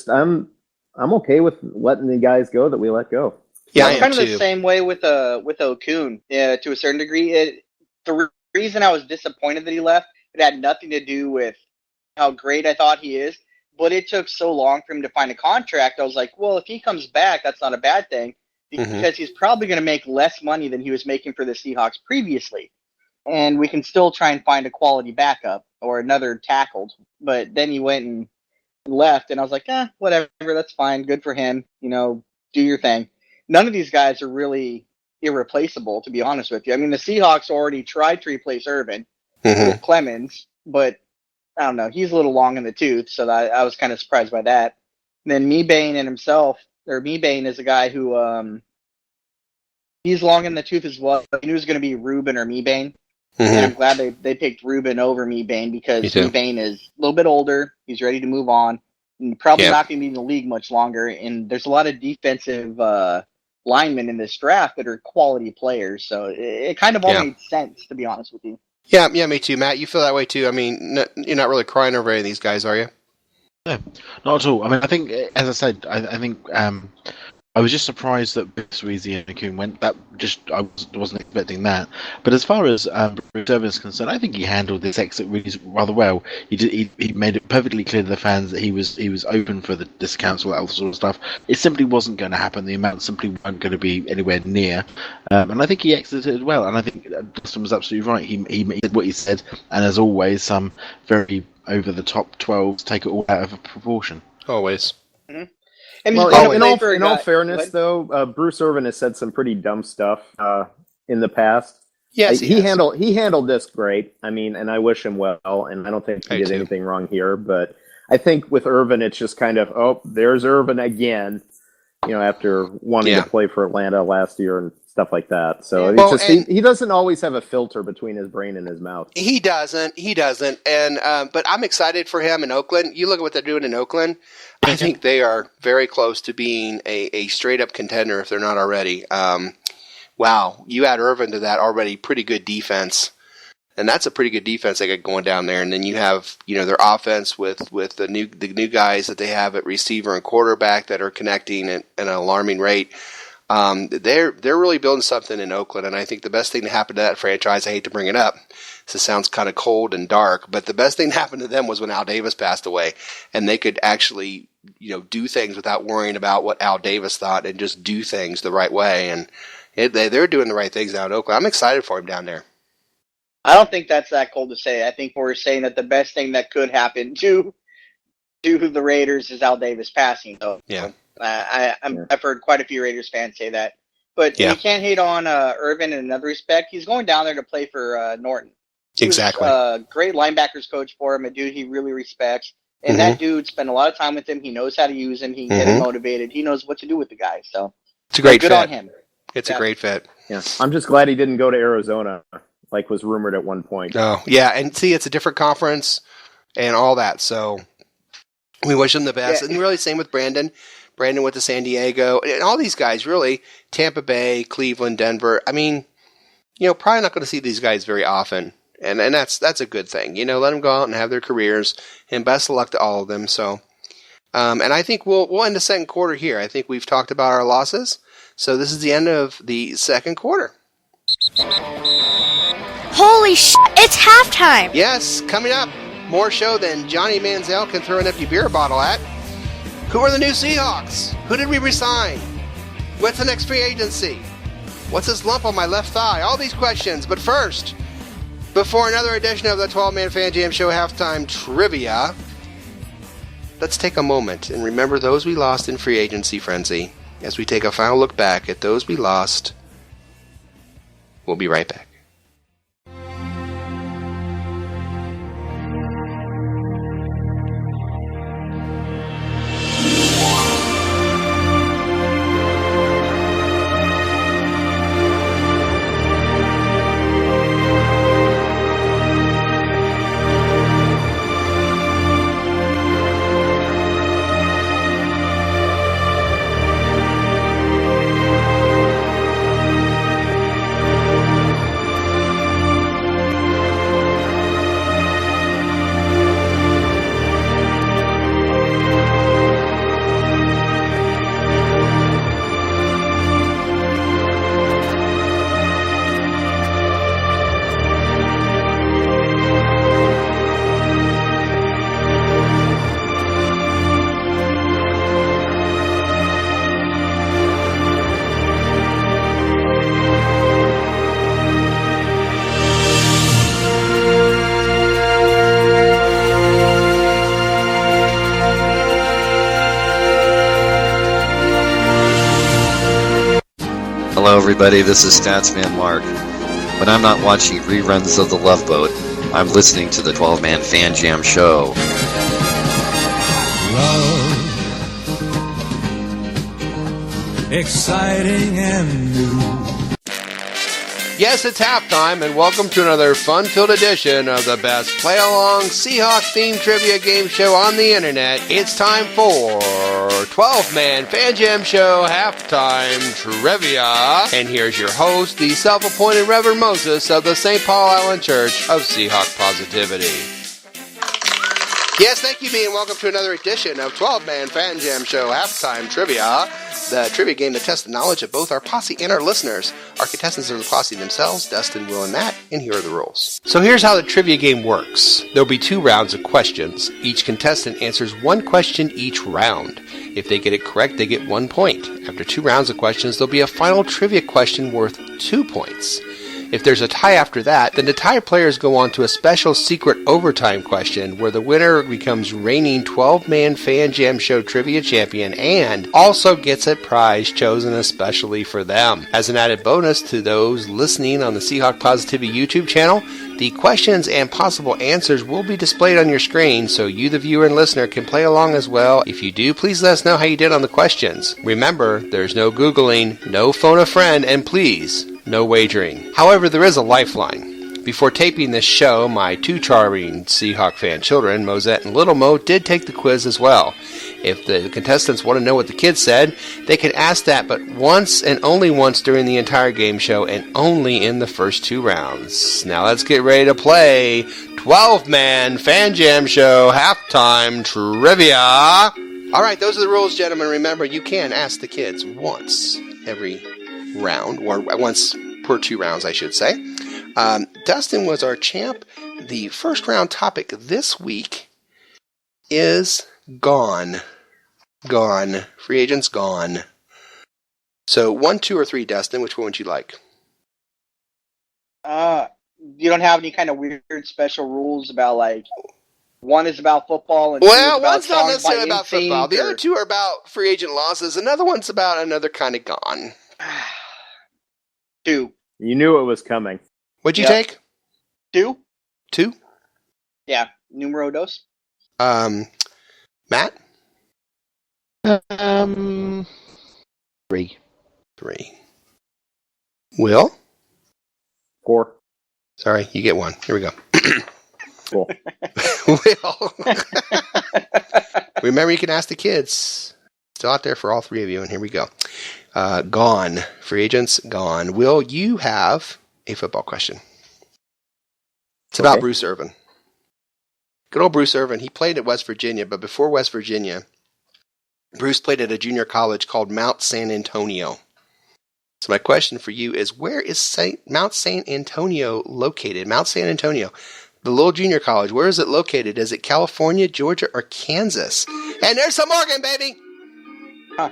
I'm I'm okay with letting the guys go that we let go. Yeah, I I'm am kind of too. the same way with Okun. To a certain degree, the reason I was disappointed that he left, it had nothing to do with how great I thought he is, but it took so long for him to find a contract. I was like, well, if he comes back, that's not a bad thing, because he's probably going to make less money than he was making for the Seahawks previously, and we can still try and find a quality backup or another tackled. But then he went and left, and I was like, whatever, that's fine, good for him. Do your thing. None of these guys are really irreplaceable, to be honest with you. I mean, the Seahawks already tried to replace Irvin with Clemens, but I don't know. He's a little long in the tooth, so I was kind of surprised by that. And then Mebane Mebane is a guy who he's long in the tooth as well. He knew it was going to be Ruben or Mebane. And I'm glad they picked Ruben over Mebane, because Mebane is a little bit older. He's ready to move on. And probably not going to be in the league much longer. And there's a lot of defensive linemen in this draft that are quality players. So it kind of all made sense, to be honest with you. Yeah, me too, Matt. You feel that way too. I mean, you're not really crying over any of these guys, are you? No, not at all. I mean, I think, as I said, I think I was just surprised that Sweezy and Okun went. I wasn't expecting that. But as far as Bruce Irvin is concerned, I think he handled this exit really rather well. He made it perfectly clear to the fans that he was open for the discounts, all that sort of stuff. It simply wasn't going to happen. The amount simply weren't going to be anywhere near. And I think he exited well. And I think Dustin was absolutely right. He did what he said. And as always, some very over the top 12s take it all out of proportion. Always. Mm-hmm. In all fairness, though, Bruce Irvin has said some pretty dumb stuff in the past. Yes, he handled this great. I mean, and I wish him well, and I don't think he did anything wrong here. But I think with Irvin, it's just kind of, there's Irvin again. After wanting to play for Atlanta last year and stuff like that. So he doesn't always have a filter between his brain and his mouth. He doesn't. And but I'm excited for him in Oakland. You look at what they're doing in Oakland. I think they are very close to being a straight up contender if they're not already. Wow, you add Irvin to that already pretty good defense, and that's a pretty good defense they got going down there. And then you have their offense with the new guys that they have at receiver and quarterback that are connecting at an alarming rate. They're really building something in Oakland, and I think the best thing to happen to that franchise, I hate to bring it up, so it sounds kind of cold and dark, but the best thing that happened to them was when Al Davis passed away, and they could actually do things without worrying about what Al Davis thought and just do things the right way, and they're doing the right things down in Oakland. I'm excited for him down there. I don't think that's that cold to say. I think we're saying that the best thing that could happen to the Raiders is Al Davis passing. So yeah. I've heard quite a few Raiders fans say that. But you can't hate on Irvin in another respect. He's going down there to play for Norton. He exactly. was a great linebackers coach for him, a dude he really respects. And that dude spent a lot of time with him. He knows how to use him. He can get him motivated. He knows what to do with the guy. So it's a great fit. Good on him. It's a great fit. Yeah, I'm just glad he didn't go to Arizona, like was rumored at one point. Oh, yeah, and see, it's a different conference and all that. So we wish him the best. And really, same with Brandon. Brandon went to San Diego, and all these guys, really, Tampa Bay, Cleveland, Denver. I mean, probably not going to see these guys very often, and that's a good thing. Let them go out and have their careers, and best of luck to all of them. So, and I think we'll end the second quarter here. I think we've talked about our losses, so this is the end of the second quarter. Holy shit, it's halftime! Yes, coming up, more show than Johnny Manziel can throw an empty beer bottle at. Who are the new Seahawks? Who did we resign? What's the next free agency? What's this lump on my left thigh? All these questions. But first, before another edition of the 12-Man Fan Jam Show Halftime Trivia, let's take a moment and remember those we lost in free agency frenzy. As we take a final look back at those we lost, we'll be right back. Hello, everybody. This is Statsman Mark. When I'm not watching reruns of The Love Boat, I'm listening to the 12-Man Fan Jam Show. Love, exciting and new. Yes, it's halftime, and welcome to another fun-filled edition of the best play-along Seahawk-themed trivia game show on the internet. It's time for 12-Man Fan Jam Show Halftime Trivia. And here's your host, the self-appointed Reverend Moses of the St. Paul Island Church of Seahawk Positivity. Yes, thank you, me, and welcome to another edition of 12-Man Fan Jam Show Halftime Trivia, the trivia game that tests the knowledge of both our posse and our listeners. Our contestants are the posse themselves, Dustin, Will, and Matt, and here are the rules. So here's how the trivia game works. There'll be 2 rounds of questions. Each contestant answers 1 question each round. If they get it correct, they get 1 point. After 2 rounds of questions, there'll be a final trivia question worth 2 points. If there's a tie after that, then the tie players go on to a special secret overtime question where the winner becomes reigning 12-man Fan Jam Show trivia champion and also gets a prize chosen especially for them. As an added bonus to those listening on the Seahawk Positivity YouTube channel, the questions and possible answers will be displayed on your screen so you, the viewer and listener, can play along as well. If you do, please let us know how you did on the questions. Remember, there's no Googling, no phone a friend, and please, no wagering. However, there is a lifeline. Before taping this show, my 2 charming Seahawk fan children, Mosette and Little Mo, did take the quiz as well. If the contestants want to know what the kids said, they can ask that but once and only once during the entire game show and only in the first 2 rounds. Now let's get ready to play 12-Man Fan Jam Show Halftime Trivia. Alright, those are the rules, gentlemen. Remember, you can ask the kids once every round, or once per 2 rounds, I should say. Dustin was our champ. The first round topic this week is gone. Gone. Free agents gone. So 1, 2, or 3, Dustin. Which one would you like? You don't have any kind of weird special rules about, like, one is about football and well, one's not necessarily about football. The other 2 are about free agent losses. Another one's about another kind of gone. 2. You knew it was coming. What'd you take? 2. 2? Yeah, numero dos. Matt? 3. 3. Will? 4. Sorry, you get 1. Here we go. Cool. Will. Remember, you can ask the kids. Still out there for all 3 of you, and here we go. Gone. Free agents, gone. Will, you have a football question. It's about Bruce Irvin. Good old Bruce Irvin. He played at West Virginia, but before West Virginia, Bruce played at a junior college called Mount San Antonio. So my question for you is, where is Mount San Antonio located? Mount San Antonio, the little junior college, where is it located? Is it California, Georgia, or Kansas? And there's some Oregon, baby! Huh.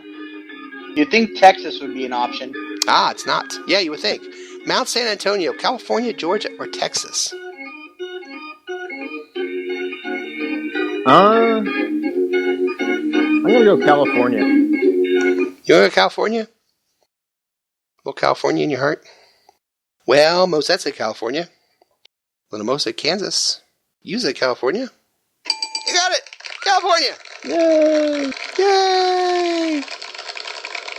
You'd think Texas would be an option. Ah, it's not. Yeah, you would think. Mount San Antonio, California, Georgia, or Texas? I'm going to go California. You want to go California? A little California in your heart? Well, Mosette said California. Little Mo said Kansas. You said California. You got it! California! Yay! Yay!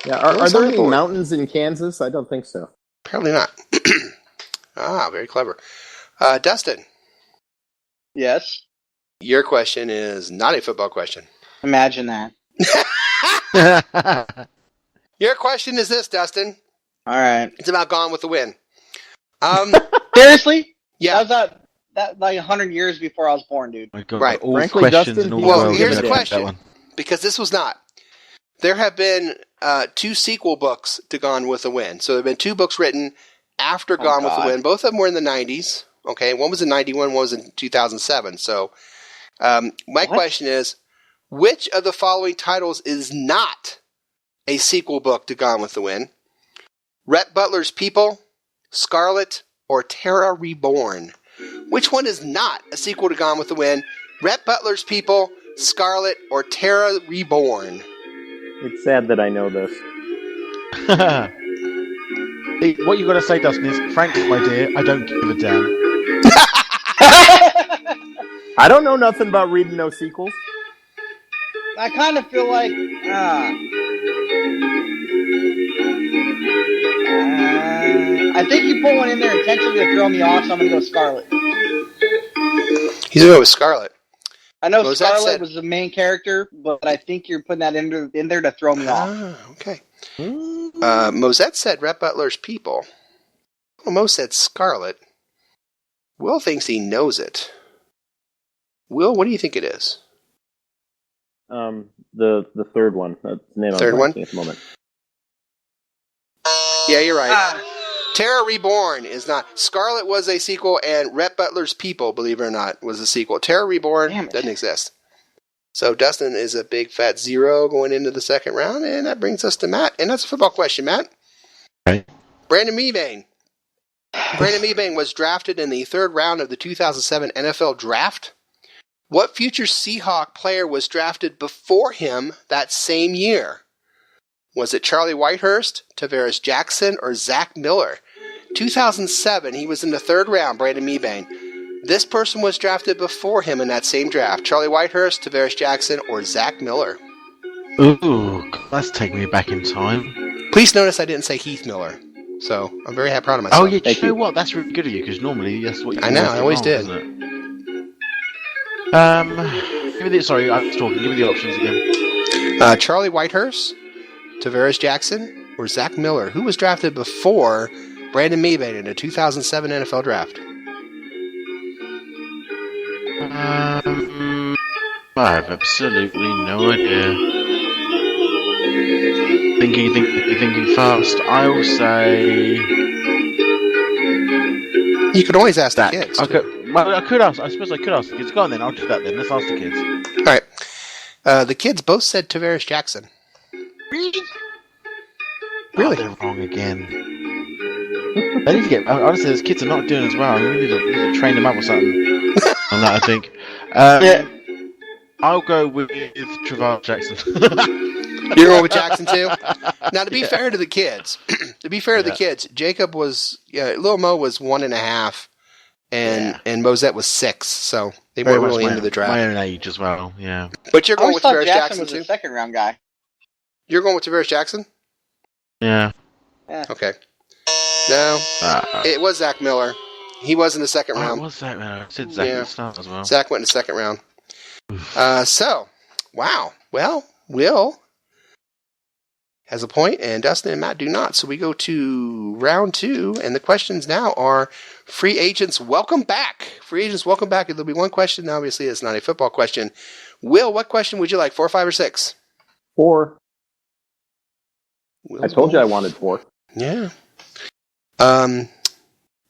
Yeah, are there any mountains in Kansas? I don't think so. Apparently not. Ah, very clever. Dustin. Yes? Your question is not a football question. Imagine that. Your question is this, Dustin. All right. It's about Gone with the Wind. Seriously? Yeah. That like 100 years before I was born, dude. My God, right. All Frankly, questions Dustin, in all well, world here's the are gonna take that question. one. Because this was not. There have been 2 sequel books to Gone with the Wind. So there have been 2 books written after Gone with the Wind. Both of them were in the 90s. Okay, one was in 91, one was in 2007. So my question is, which of the following titles is not a sequel book to Gone with the Wind? Rhett Butler's People, Scarlet, or Terra Reborn? Which one is not a sequel to Gone with the Wind? Rhett Butler's People, Scarlet, or Terra Reborn? It's sad that I know this. What you got to say, Dustin, is, frankly, my dear, I don't give a damn. I don't know nothing about reading no sequels. I kind of feel like, I think you put one in there intentionally to throw me off, so I'm going to go Scarlet. He's going to go with Scarlet. I know What was Scarlet that said? was the main character, but I think you're putting that in there to throw me off. Okay. Mosette said Rhett Butler's People. Well, Mo said Scarlet. Will thinks he knows it. Will, what do you think it is? The third one. That's the name Third I'm one? blanking at the moment. Yeah, you're right. Terra Reborn is not. Scarlet was a sequel, and Rhett Butler's People, believe it or not, was a sequel. Terra Reborn doesn't exist. So Dustin is a big fat 0 going into the second round, and that brings us to Matt. And that's a football question, Matt. Okay. Brandon Mebane. Brandon Mebane was drafted in the third round of the 2007 NFL Draft. What future Seahawk player was drafted before him that same year? Was it Charlie Whitehurst, Tavares Jackson, or Zach Miller? 2007, he was in the third round, Brandon Mebane. This person was drafted before him in that same draft. Charlie Whitehurst, Tavares Jackson, or Zach Miller? Ooh, that's taking me back in time. Please notice I didn't say Heath Miller. So, I'm very proud of myself. Oh, yeah, you know what? That's really good of you, because normally that's what you do. I know, I always did. Isn't it? Sorry, I was talking. Give me the options again. Charlie Whitehurst, Tavares Jackson, or Zach Miller? Who was drafted before Brandon Mebane in the 2007 NFL Draft? I have absolutely no idea. Thinking fast. I will say. You could always ask the kids. I could ask. I suppose I could ask the kids. Go on then. I'll do that then. Let's ask the kids. All right. The kids both said Tavares Jackson. Really? Really? Oh, they're wrong again. They need to get. Honestly, those kids are not doing as well. We need to train them up or something. On that, I think. I'll go with Tavares Jackson. You're going with Jackson too? Now, to be fair to the kids, Jacob was, Lil Mo was 1.5, and Mosette was 6, so they weren't really into the draft. My own age as well, yeah. But you're going with Tavares Jackson was too? a second round guy. You're going with Tavares Jackson? Yeah. Okay. No, it was Zach Miller. He was in the second round. It was Zach Miller. I said Zach at the start as well. Zach went in the second round. Wow. Well, Will has a point, and Dustin and Matt do not. So we go to round 2, and the questions now are free agents, welcome back. Free agents, welcome back. There'll be one question. Obviously, it's not a football question. Will, what question would you like? 4, 5, or 6? 4. Will, I told you I wanted 4. Yeah.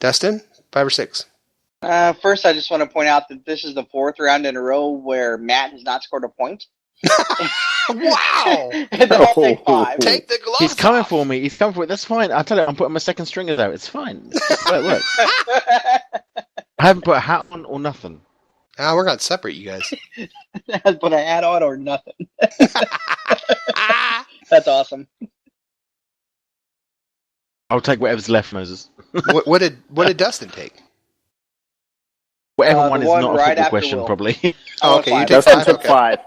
Dustin, 5 or 6? First, I just want to point out that this is the 4th round in a row where Matt has not scored a point. Wow! I'll take 5. Take the gloves He's coming off. for me. He's coming for me. That's fine. I tell you, I'm putting my second stringer there. It's fine. That's the way it works. I haven't put a hat on or nothing. We're going to separate you guys. Put a hat on or nothing. That's awesome. I'll take whatever's left, Moses. What did Dustin take? Whatever one is one not right a football after question, Will. probably. Oh, okay, you take Dustin 5. took Okay. 5.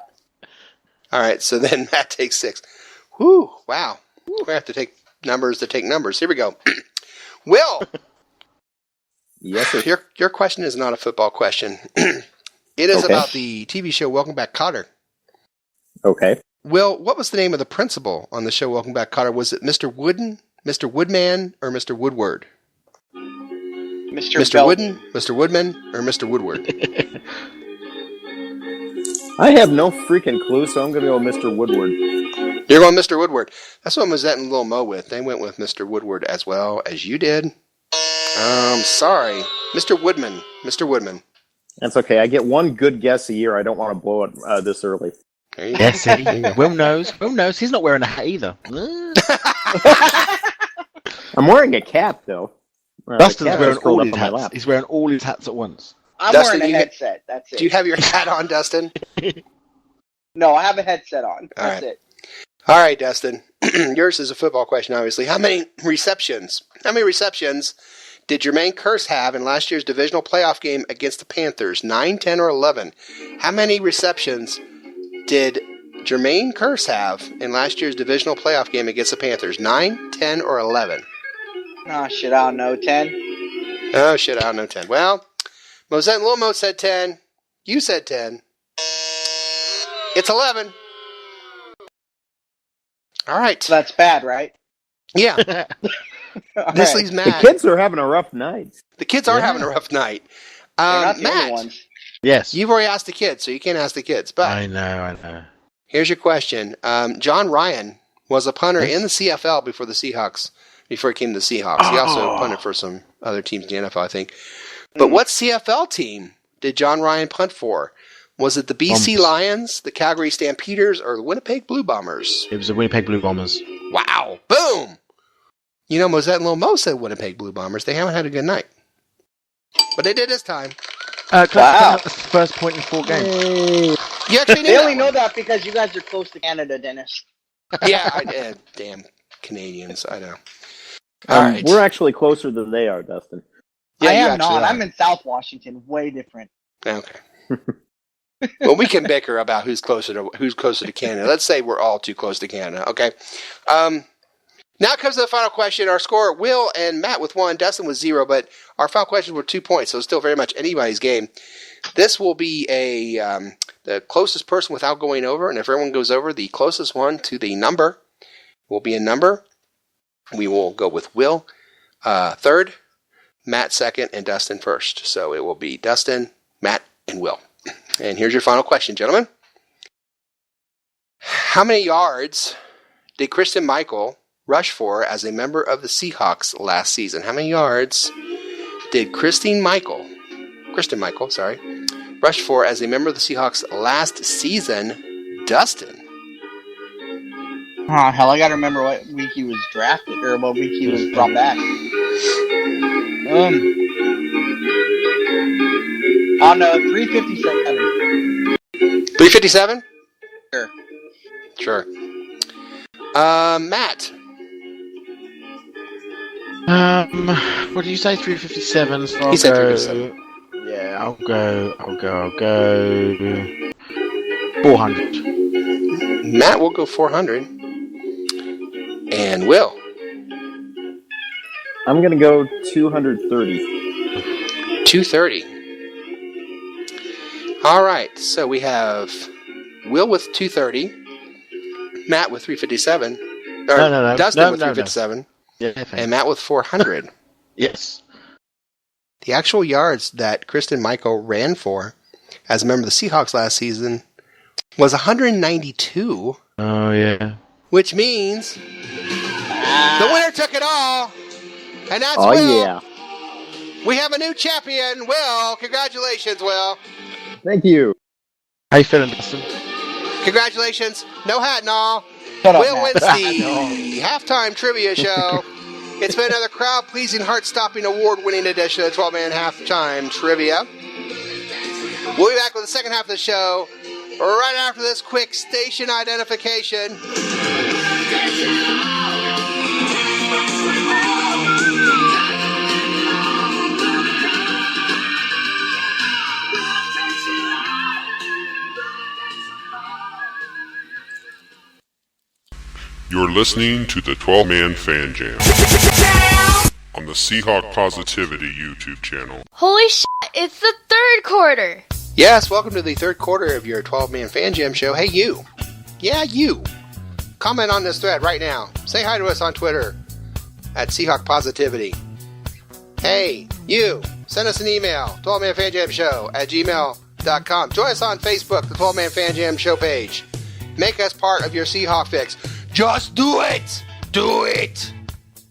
All right, so then Matt takes 6. Whew, wow. We're going to have to take numbers to take numbers. Here we go. Will, Yes, sir. your question is not a football question. It is about the TV show Welcome Back, Kotter. Okay. Will, what was the name of the principal on the show Welcome Back, Kotter? Was it Mr. Wooden, Mr. Woodman, or Mr. Woodward? Mr. Wooden, Mr. Woodman, or Mr. Woodward? I have no freaking clue, so I'm going to go with Mr. Woodward. You're going Mr. Woodward. That's what Mosette and Lil Mo with. They went with Mr. Woodward as well as you did. Sorry. Mr. Woodman. Mr. Woodman. That's okay. I get one good guess a year. I don't want to blow it this early. There you go. Yes, see? Will knows. Will knows. He's not wearing a hat either. I'm wearing a cap, though. Dustin's wearing all his on my hats. lap. He's wearing all his hats at once. I'm Dustin, wearing a you headset. That's it. Do you have your hat on, Dustin? No, I have a headset on. That's right. it. All right, Dustin. Yours is a football question, obviously. How many receptions did Jermaine Kearse have in last year's divisional playoff game against the Panthers? 9, 10, or 11? How many receptions did Jermaine Kearse have in last year's divisional playoff game against the Panthers? 9, 10, or 11? Oh, shit, I don't know. 10? Oh, shit, I don't know. 10. Well, Mosette and Lil Mo said 10. You said 10. It's 11. All right. That's bad, right? Yeah. This leaves Matt. The kids are having a rough night. The kids are having a rough night. They're not the only Matt, ones. Yes. you've already asked the kids, so you can't ask the kids. But I know. here's your question. John Ryan was a punter in the CFL before he came to the Seahawks. He also punted for some other teams in the NFL, I think. But what CFL team did John Ryan punt for? Was it the BC Lions, the Calgary Stampeders, or the Winnipeg Blue Bombers? It was the Winnipeg Blue Bombers. Wow. Boom. You know, Mosette and Lil Mo said Winnipeg Blue Bombers. They haven't had a good night. But they did this time. Wow. That's the first point in 4 games. You actually knew They that only one. know that because you guys are close to Canada, Dennis. Yeah, damn Canadians. I know. All right. We're actually closer than they are, Dustin. Yeah, I you am actually not. are. I'm in South Washington. Way different. Okay. Well, we can bicker about who's closer to Canada. Let's say we're all too close to Canada. Okay. Now comes the final question. Our score: Will and Matt with 1, Dustin with 0. But our final questions were 2 points, so it's still very much anybody's game. This will be the closest person without going over, and if everyone goes over, the closest one to the number will be a number. We will go with Will third, Matt second, and Dustin first. So it will be Dustin, Matt, and Will. And here's your final question, gentlemen. How many yards did Christine Michael rush for as a member of the Seahawks last season? How many yards did Christine Michael, rush for as a member of the Seahawks last season? Dustin. Oh, hell, I gotta remember what week he was drafted, or what week he was brought back. Oh no, 357. 357? Sure. Matt. What did you say? 357. So He said 357. Yeah, I'll go 400. Matt will go 400. And Will. I'm going to go 230. 230. All right, so we have Will with 230, Matt with 357, or No. Dustin No, with no, 357, Yeah, thanks. and Matt with 400. Yes. The actual yards that Kristen Michael ran for as a member of the Seahawks last season was 192. Oh, yeah. Which means the winner took it all, and that's Oh, Will. yeah. We have a new champion, Will. Congratulations, Will. Thank you. How you feeling, Dustin? Congratulations. No hat and all. Shut up, Will Matt. wins the halftime trivia show. It's been another crowd-pleasing, heart-stopping, award-winning edition of 12-Man Halftime Trivia. We'll be back with the second half of the show right after this quick station identification. You're listening to the 12-Man Fan Jam on the Seahawk Positivity YouTube channel. Holy shit, it's the third quarter. Yes, welcome to the third quarter of your 12-Man Fan Jam show. Hey, you. Yeah, you. Comment on this thread right now. Say hi to us on Twitter at Seahawk Positivity. Hey, you. Send us an email, 12manfanjamshow@gmail.com. Join us on Facebook, the 12-Man Fan Jam show page. Make us part of your Seahawk fix. Just do it! Do it!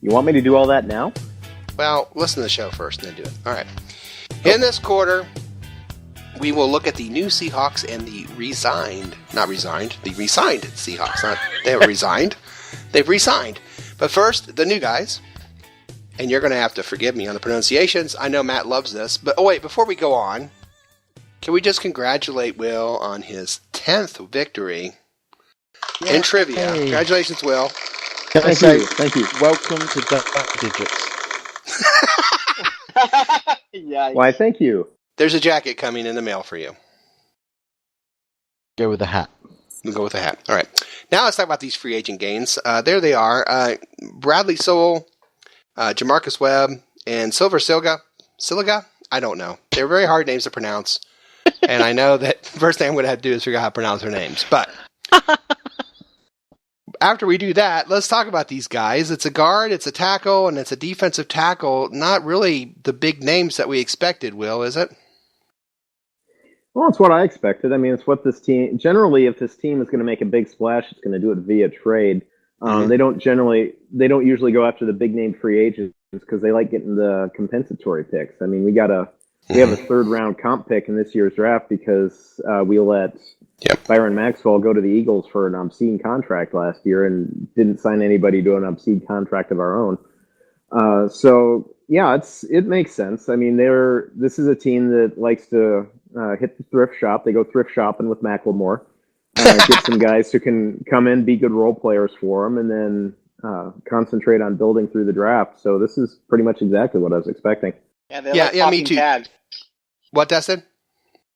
You want me to do all that now? Well, listen to the show first and then do it. All right. In this quarter, we will look at the new Seahawks and the resigned Seahawks. They haven't resigned. They've resigned. But first, the new guys. And you're going to have to forgive me on the pronunciations. I know Matt loves this. But, wait, before we go on, can we just congratulate Will on his 10th victory in trivia. Hey. Congratulations, Will. Can I Thank say you. Thank you. welcome to double digits? Yeah. Why, thank you. There's a jacket coming in the mail for you. Go with the hat. We'll go with a hat. All right. Now let's talk about these free agent gains. There they are. Bradley Sowell, Jamarcus Webb, and Silver Siliga? I don't know. They're very hard names to pronounce. And I know that the first thing I'm going to have to do is figure out how to pronounce their names. But after we do that, let's talk about these guys. It's a guard, it's a tackle, and it's a defensive tackle. Not really the big names that we expected, Will, is it? Well, it's what I expected. I mean, it's what this team, generally, if this team is going to make a big splash, it's going to do it via trade. They don't usually go after the big name free agents because they like getting the compensatory picks. I mean, we have a third round comp pick in this year's draft because we let Byron Maxwell go to the Eagles for an obscene contract last year and didn't sign anybody to an obscene contract of our own. So yeah, it makes sense. I mean, this is a team that likes to hit the thrift shop. They go thrift shopping with Macklemore. Get some guys who can come in, be good role players for them, and then concentrate on building through the draft. So this is pretty much exactly what I was expecting. Yeah, like me too. Tags. What, Dustin?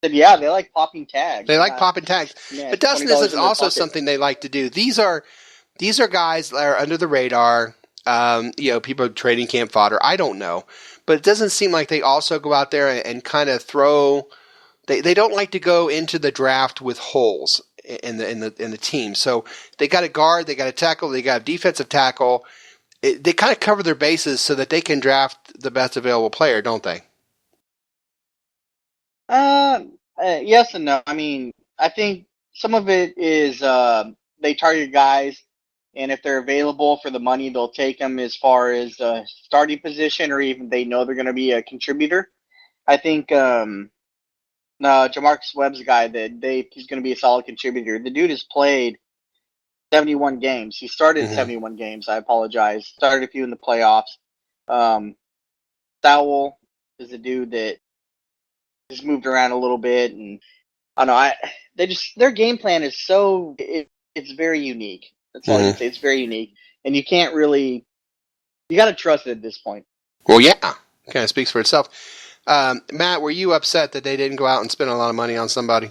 Yeah, they like popping tags. They like popping tags. Yeah, but Dustin, this is also something they like to do. These are guys that are under the radar. People trading camp fodder. I don't know, but it doesn't seem like they also go out there and kind of throw. They don't like to go into the draft with holes in the team. So they got a guard, they got a tackle, they got a defensive tackle. They kind of cover their bases so that they can draft the best available player, don't they? Yes and no. I mean, I think some of it is they target guys, and if they're available for the money, they'll take them as far as starting position, or even they know they're going to be a contributor. I think Jamarcus Webb's a guy that he's going to be a solid contributor. The dude has played 71 games. He started 71 games. I apologize. Started a few in the playoffs. Sowell is a dude that has moved around a little bit, and I don't know. Their game plan is it's very unique. That's all I can say. It's very unique, and you can't really. You got to trust it at this point. Well, yeah, kind of speaks for itself. Matt, were you upset that they didn't go out and spend a lot of money on somebody?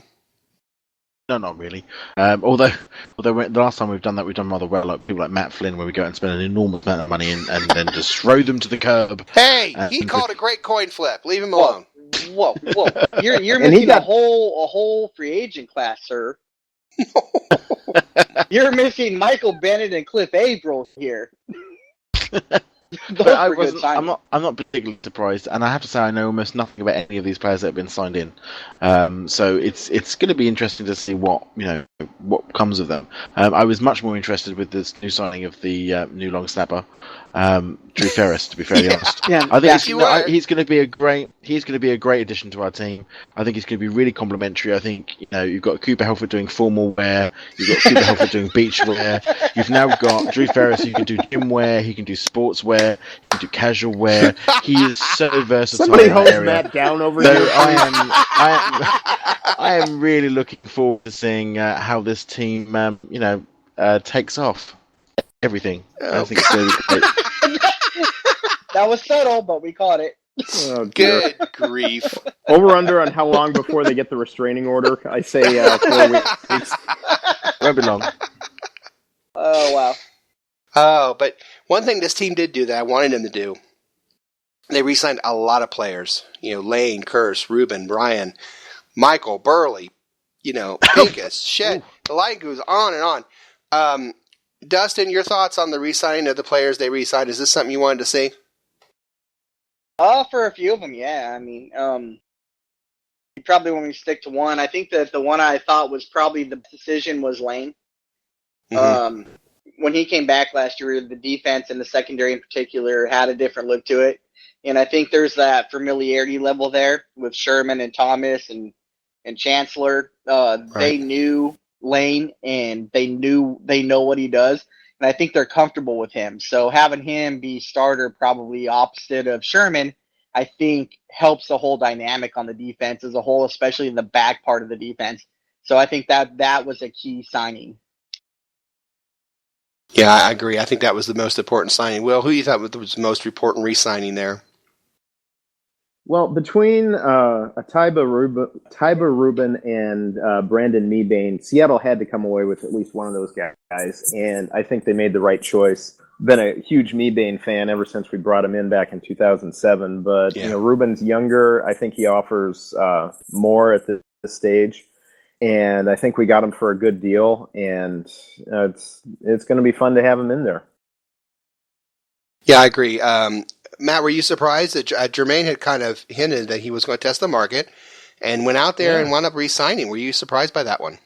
No, not really. Although the last time we've done that, we've done rather well. Like people like Matt Flynn, where we go out and spend an enormous amount of money and then just throw them to the curb. Hey, he called a great coin flip. Leave him alone. Whoa! You're missing a whole free agent class, sir. You're missing Michael Bennett and Cliff April here. I'm not particularly surprised, and I have to say I know almost nothing about any of these players that have been signed in. So it's going to be interesting to see what comes of them. I was much more interested with this new signing of the new long snapper, Drew Ferris. To be fairly honest, I think he's going to be a great addition to our team. I think he's going to be really complimentary. I think you've got Cooper Helford doing formal wear, you've got Cooper Helford doing beach wear. You've now got Drew Ferris who can do gym wear, he can do sports wear, he can do casual wear. He is so versatile. Somebody holds Matt down over here. I am really looking forward to seeing how this team takes off. Everything. I think it's going to be great. That was subtle, but we caught it. Oh, good grief. Over under on how long before they get the restraining order? I say 4 weeks. Won't be long. Oh, wow. Oh, but one thing this team did do that I wanted them to do, they re-signed a lot of players. Lane, Curse, Ruben, Brian, Michael, Burley, Pincus, Shed. The line goes on and on. Dustin, your thoughts on the re-signing of the players they re-signed? Is this something you wanted to see? For a few of them, yeah. I mean, you probably want me to stick to one. I think that the one I thought was probably the decision was Lane. When he came back last year, the defense and the secondary in particular had a different look to it. And I think there's that familiarity level there with Sherman and Thomas and Chancellor. They knew Lane, and they know what he does, and I think they're comfortable with him. So having him be starter, probably opposite of Sherman, I think helps the whole dynamic on the defense as a whole, especially in the back part of the defense. So I think that was a key signing. Yeah, I agree. I think that was the most important signing. Will, who you thought was the most important re-signing there? Well, between Tyba Rubin and Brandon Mebane, Seattle had to come away with at least one of those guys, and I think they made the right choice. Been a huge Mebane fan ever since we brought him in back in 2007, but Rubin's younger. I think he offers more at this stage, and I think we got him for a good deal, and it's going to be fun to have him in there. Yeah, I agree. Matt, were you surprised that Jermaine had kind of hinted that he was going to test the market and went out there and wound up re-signing? Were you surprised by that one?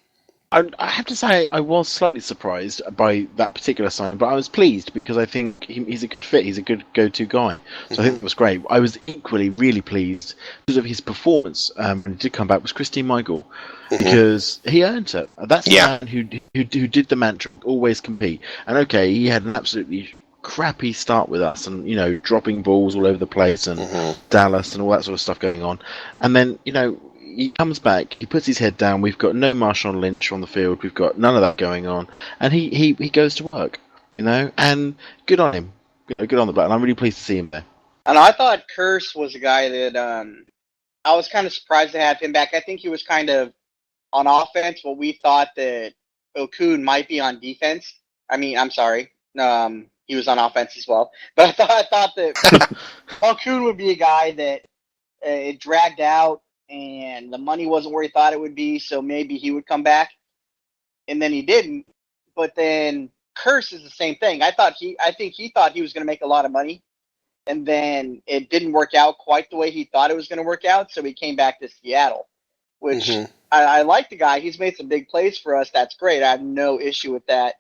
I have to say I was slightly surprised by that particular sign, but I was pleased because I think he's a good fit. He's a good go-to guy. So I think it was great. I was equally really pleased because of his performance when he did come back was Christine Michael because he earned it. That's the man who did the mantra, always compete. And okay, he had an absolutely crappy start with us and dropping balls all over the place and Dallas and all that sort of stuff going on, and then he comes back, he puts his head down, we've got no Marshawn Lynch on the field, we've got none of that going on, and he goes to work, and good on him, good on the black, and I'm really pleased to see him there. And I thought Curse was a guy that I was kind of surprised to have him back. I think he was kind of on offense what we thought that Okun might be on defense. I'm sorry. He was on offense as well. But I thought that Okun would be a guy that it dragged out and the money wasn't where he thought it would be, so maybe he would come back. And then he didn't. But then Curse is the same thing. I think he thought he was going to make a lot of money, and then it didn't work out quite the way he thought it was going to work out, so he came back to Seattle, which I like the guy. He's made some big plays for us. That's great. I have no issue with that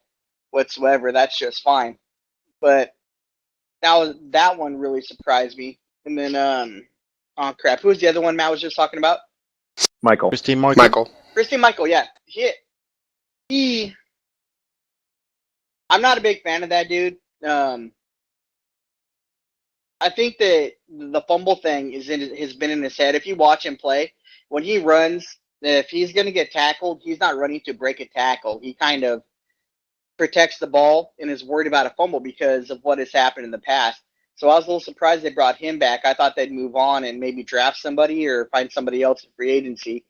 whatsoever. That's just fine. But that one really surprised me. And then, oh crap, who was the other one Matt was just talking about? Christine Michael. Christine Michael, yeah. He I'm not a big fan of that dude. I think that the fumble thing has been in his head. If you watch him play, when he runs, if he's going to get tackled, he's not running to break a tackle. He kind of protects the ball and is worried about a fumble because of what has happened in the past. So I was a little surprised they brought him back. I thought they'd move on and maybe draft somebody or find somebody else in free agency.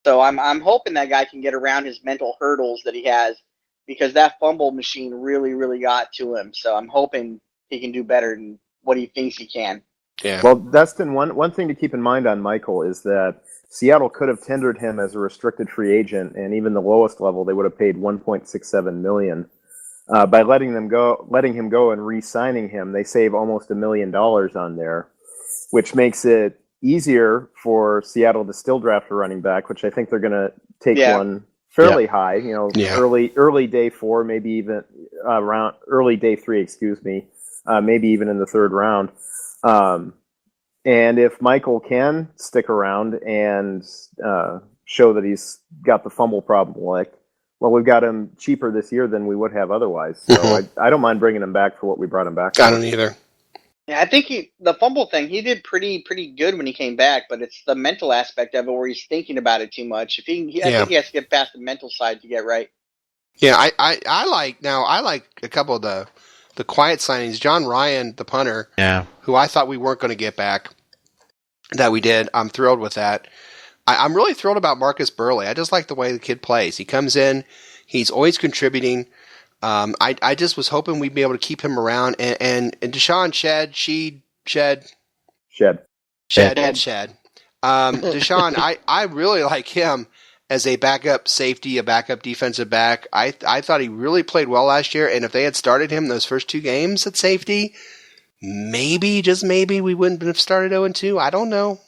So I'm hoping that guy can get around his mental hurdles that he has, because that fumble machine really, really got to him. So I'm hoping he can do better than what he thinks he can. Yeah. Well, Dustin, one thing to keep in mind on Michael is that Seattle could have tendered him as a restricted free agent, and even the lowest level, they would have paid $1.67 million. By letting him go and re-signing him, they save almost $1 million on there, which makes it easier for Seattle to still draft a running back, which I think they're going to take one fairly high. Early day 4, maybe even around early day 3. Maybe even in the 3rd round. And if Michael can stick around and show that he's got the fumble problem licked, well, we've got him cheaper this year than we would have otherwise. So I don't mind bringing him back for what we brought him back for. I don't either. Yeah, I think the fumble thing, he did pretty good when he came back, but it's the mental aspect of it where he's thinking about it too much. I think he has to get past the mental side to get right. Yeah, I like a couple of the quiet signings. John Ryan, the punter, who I thought we weren't going to get back, that we did. I'm thrilled with that. I'm really thrilled about Marcus Burley. I just like the way the kid plays. He comes in, he's always contributing. I just was hoping we'd be able to keep him around. And Deshaun Shed. Deshaun, I really like him as a backup safety, a backup defensive back. I thought he really played well last year, and if they had started him those first 2 games at safety, maybe, just maybe, we wouldn't have started 0-2. I don't know.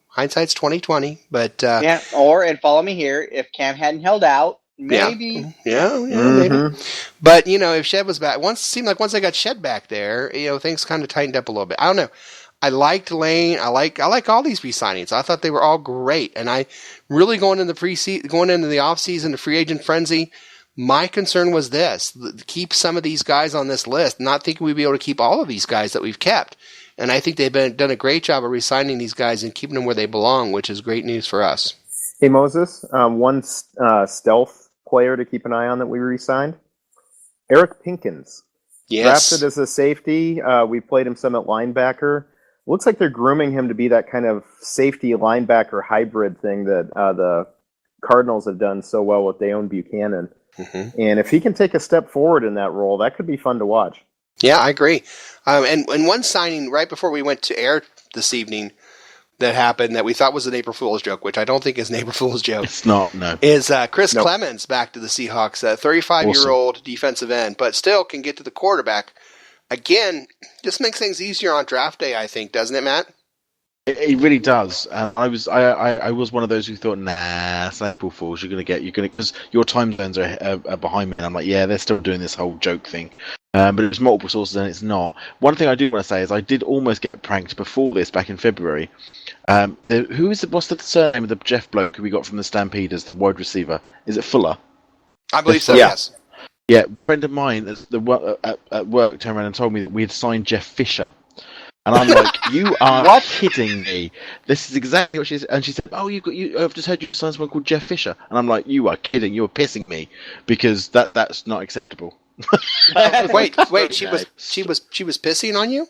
Hindsight's 20/20, but and follow me here. If Cam hadn't held out, maybe. Maybe. But if Shed was back, once they got Shed back there, things kind of tightened up a little bit. I don't know. I liked Lane. I like all these re-signings. I thought they were all great, and I really going into the off season, the free agent frenzy. My concern was this: keep some of these guys on this list. Not thinking we'd be able to keep all of these guys that we've kept. And I think they've done a great job of re-signing these guys and keeping them where they belong, which is great news for us. Hey, Moses, one stealth player to keep an eye on that we re-signed? Eric Pinkins. Yes. Drafted as a safety. We played him some at linebacker. Looks like they're grooming him to be that kind of safety linebacker hybrid thing that the Cardinals have done so well with Dayon Buchanan. Mm-hmm. And if he can take a step forward in that role, that could be fun to watch. Yeah, I agree. And one signing right before we went to air this evening that happened that we thought was an April Fool's joke, which I don't think is an April Fool's joke. It's not, no. Is Chris Clemens back to the Seahawks, a 35-year-old defensive end, but still can get to the quarterback. Again, just makes things easier on draft day, I think, doesn't it, Matt? It really does. I was one of those who thought, nah, it's April Fools. You're gonna because your time zones are behind me. And I'm like, yeah, they're still doing this whole joke thing. But it's multiple sources and it's not. One thing I do want to say is I did almost get pranked before this back in February. What's the surname of the Jeff bloke who we got from the Stampeders, the wide receiver? Is it Fuller? I believe so. Yes. Yeah, a friend of mine at work turned around and told me that we had signed Jeff Fisher. And I'm like, you are kidding me. This is exactly what she said. And she said, oh, I've just heard you sign someone called Jeff Fisher. And I'm like, you are kidding. You're pissing me because that's not acceptable. wait, she was pissing on you?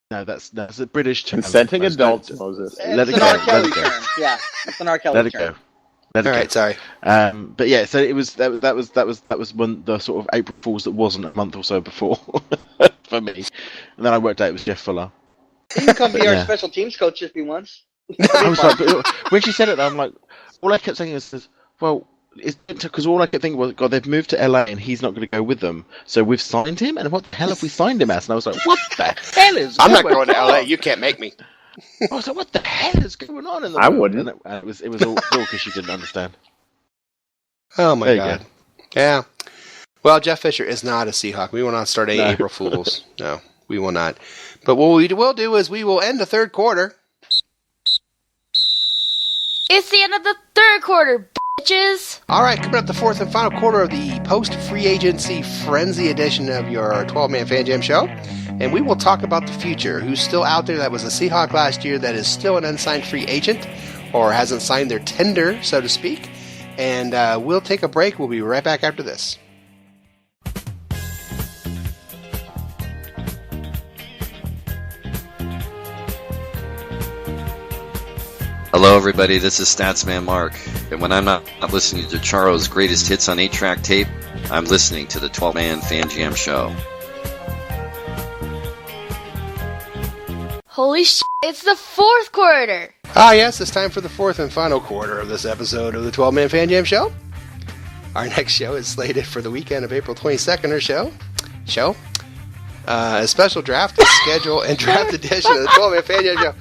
No, that's a British term. Consenting adults, Moses. Let it go. Let it go. Yeah, it's an R. Kelly Let it term. go. All right, sorry. But yeah, so it was that was one the sort of April Fools that wasn't a month or so before for me, and then I worked out it was Jeff Fuller. He can come be our special teams coach if he wants. I was like, but when she said it, I'm like, all I kept saying is, well, because all I kept thinking was, God, they've moved to LA and he's not going to go with them, so we've signed him, and what the hell have we signed him as? And I was like, what the hell is? I'm not going to LA. You can't make me. I was like, what the hell is going on in the I world? wouldn't. And it was all because she didn't understand. Oh my God. Yeah. Well, Jeff Fisher is not a Seahawk. We will not start any April Fools. No, we will not. But what we will do is we will end the third quarter. It's the end of the third quarter, bitches. All right, coming up the fourth and final quarter of the post-free agency frenzy edition of your 12-man Fan Jam show. And we will talk about the future. Who's still out there that was a Seahawk last year that is still an unsigned free agent or hasn't signed their tender, so to speak. And we'll take a break. We'll be right back after this. Hello, everybody. This is Statsman Mark. And when I'm not listening to Charo's greatest hits on 8-track tape, I'm listening to the 12-man Fan Jam show. Holy shit, it's the fourth quarter. Ah, yes, it's time for the fourth and final quarter of this episode of the 12-man Fan Jam show. Our next show is slated for the weekend of April 22nd or so. A special draft schedule and draft edition of the 12-man Fan Jam show.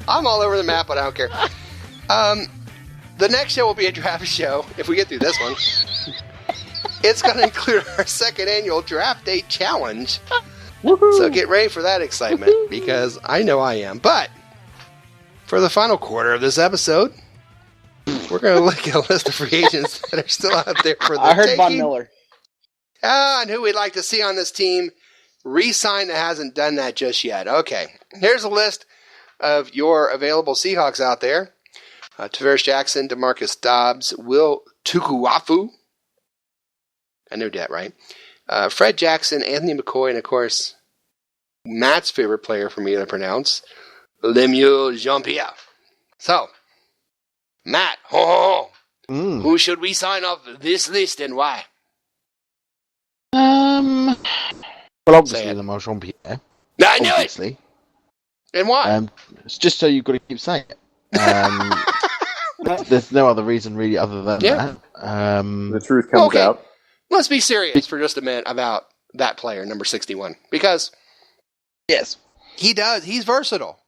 I'm all over the map, but I don't care. The next show will be a draft show, if we get through this one. It's going to include our second annual draft day challenge. Woo-hoo. So get ready for that excitement, because I know I am. But for the final quarter of this episode, we're going to look at a list of free agents that are still out there for the I heard taking. Von Miller. And who we'd like to see on this team re-sign that hasn't done that just yet. Okay, here's a list of your available Seahawks out there. Tavares Jackson, DeMarcus Dobbs, Will Tukuafu. I knew that, right? Fred Jackson, Anthony McCoy, and of course, Matt's favorite player for me to pronounce, Lemuel Jean-Pierre. So, Matt, who should we sign off this list and why? Well, obviously, Lemuel Jean-Pierre. I knew it! And why? It's just so you've got to keep saying it. There's no other reason really other than that. The truth comes out. Let's be serious for just a minute about that player, number 61. Because, yes, he's versatile.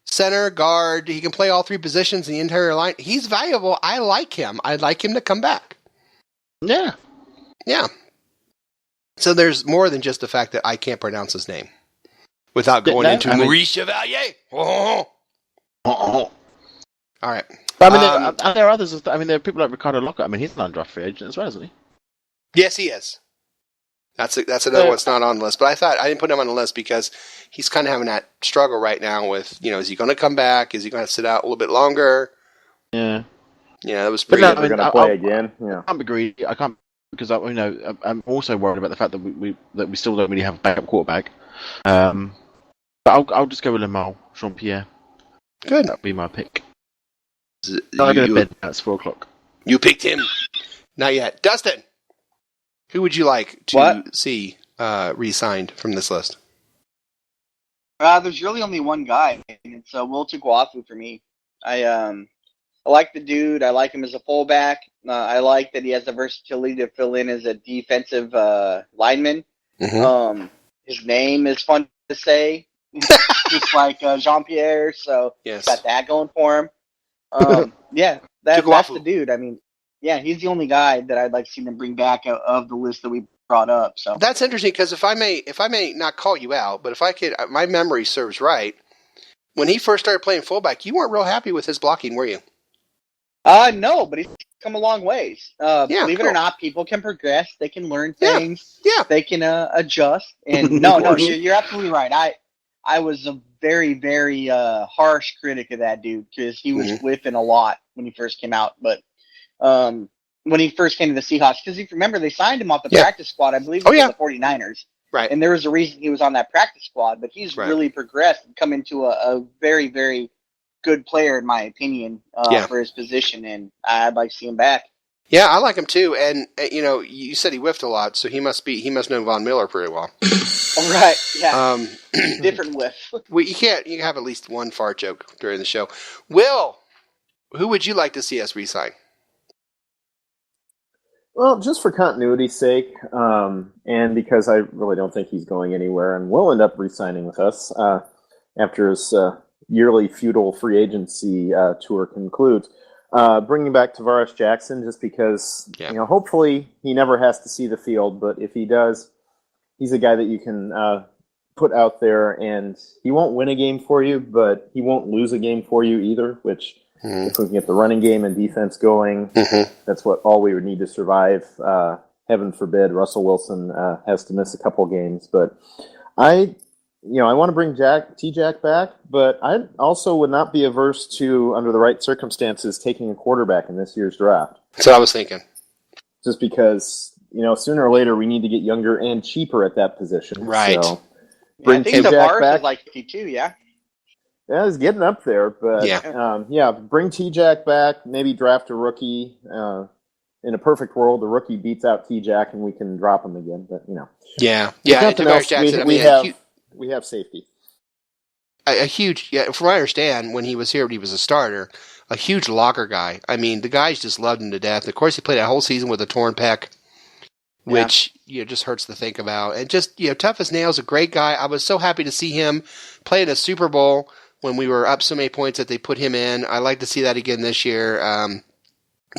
Center, guard, he can play all three positions in the entire line. He's valuable. I like him. I'd like him to come back. Yeah. Yeah. So there's more than just the fact that I can't pronounce his name without going into Maurice Chevalier. All right. But, there are others. There are people like Ricardo Lockhart. He's an undrafted free agent as well, isn't he? Yes, he is. That's another one that's not on the list. But I didn't put him on the list because he's kind of having that struggle right now with, is he going to come back? Is he going to sit out a little bit longer? Yeah. Yeah, that was pretty good. We're going to play again. Yeah. I can't be greedy. I can't because I'm also worried about the fact that we still don't really have a backup quarterback. But I'll just go with Lamar Jean-Pierre. Good. That'll be my pick. I go to bed. That's 4:00. You picked him. Not yet. Dustin, who would you like to see re-signed from this list? There's really only one guy, and it's Will Tuguafu for me. I like the dude. I like him as a fullback. I like that he has the versatility to fill in as a defensive lineman. Mm-hmm. His name is fun to say, just like Jean-Pierre, so yes. Got that going for him. That's the dude. I mean, he's the only guy that I'd like to see them bring back of the list that we brought up. So that's interesting because if I may not call you out, but if I could, my memory serves right. When he first started playing fullback, you weren't real happy with his blocking, were you? No, but he's come a long ways. Believe it or not, people can progress. They can learn things. Yeah. They can adjust. And no, you're absolutely right. I was a very, very harsh critic of that dude because he was whiffing a lot when he first came out. But when he first came to the Seahawks, because if you remember, they signed him off the practice squad. I believe it was the 49ers. Right. And there was a reason he was on that practice squad. But he's really progressed and come into a very, very good player, in my opinion, for his position. And I'd like to see him back. Yeah, I like him too. And, you said he whiffed a lot, so he must know Von Miller pretty well. Right, yeah. Different whiff. Well, you can have at least one fart joke during the show. Will, who would you like to see us re-sign? Well, just for continuity's sake, and because I really don't think he's going anywhere, and will end up re-signing with us after his yearly feudal free agency tour concludes. Bringing back Tavares Jackson, just because hopefully he never has to see the field, but if he does, he's a guy that you can put out there, and he won't win a game for you, but he won't lose a game for you either, which if we can get the running game and defense going, that's all we would need to survive. Heaven forbid Russell Wilson has to miss a couple games, but I want to bring T-Jack back, but I also would not be averse to, under the right circumstances, taking a quarterback in this year's draft. That's what I was thinking. Just because, sooner or later we need to get younger and cheaper at that position. Right. So bring I think T-Jack back. Is like 52, yeah. Yeah, he's getting up there, but bring T-Jack back, maybe draft a rookie. In a perfect world, the rookie beats out T-Jack and we can drop him again, but Yeah, Tavares Jackson, we have safety. A huge, from what I understand, when he was here, he was a starter, a huge locker guy. I mean, the guys just loved him to death. Of course, he played a whole season with a torn pec, which just hurts to think about. And just tough as nails, a great guy. I was so happy to see him play in a Super Bowl when we were up so many points that they put him in. I like to see that again this year.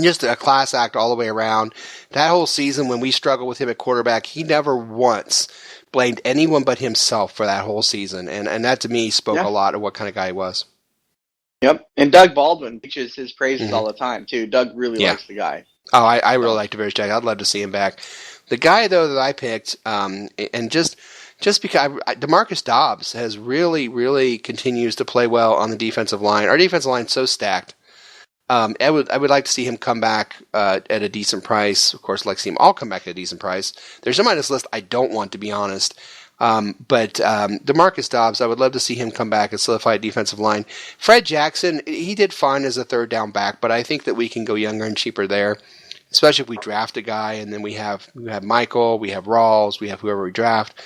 Just a class act all the way around. That whole season when we struggled with him at quarterback, he never once blamed anyone but himself for that whole season. And that to me spoke a lot of what kind of guy he was. Yep. And Doug Baldwin preaches his praises all the time, too. Doug really likes the guy. Oh, I really like Tavares Jackson. I'd love to see him back. The guy, though, that I picked, and just because DeMarcus Dobbs has really, really continues to play well on the defensive line. Our defensive line is so stacked. I would like to see him come back at a decent price. Of course, I'd like to see him all come back at a decent price. There's some on this list I don't want, to be honest. But DeMarcus Dobbs, I would love to see him come back and solidify a defensive line. Fred Jackson, he did fine as a third down back, but I think that we can go younger and cheaper there, especially if we draft a guy and then we have Michael, we have Rawls, we have whoever we draft,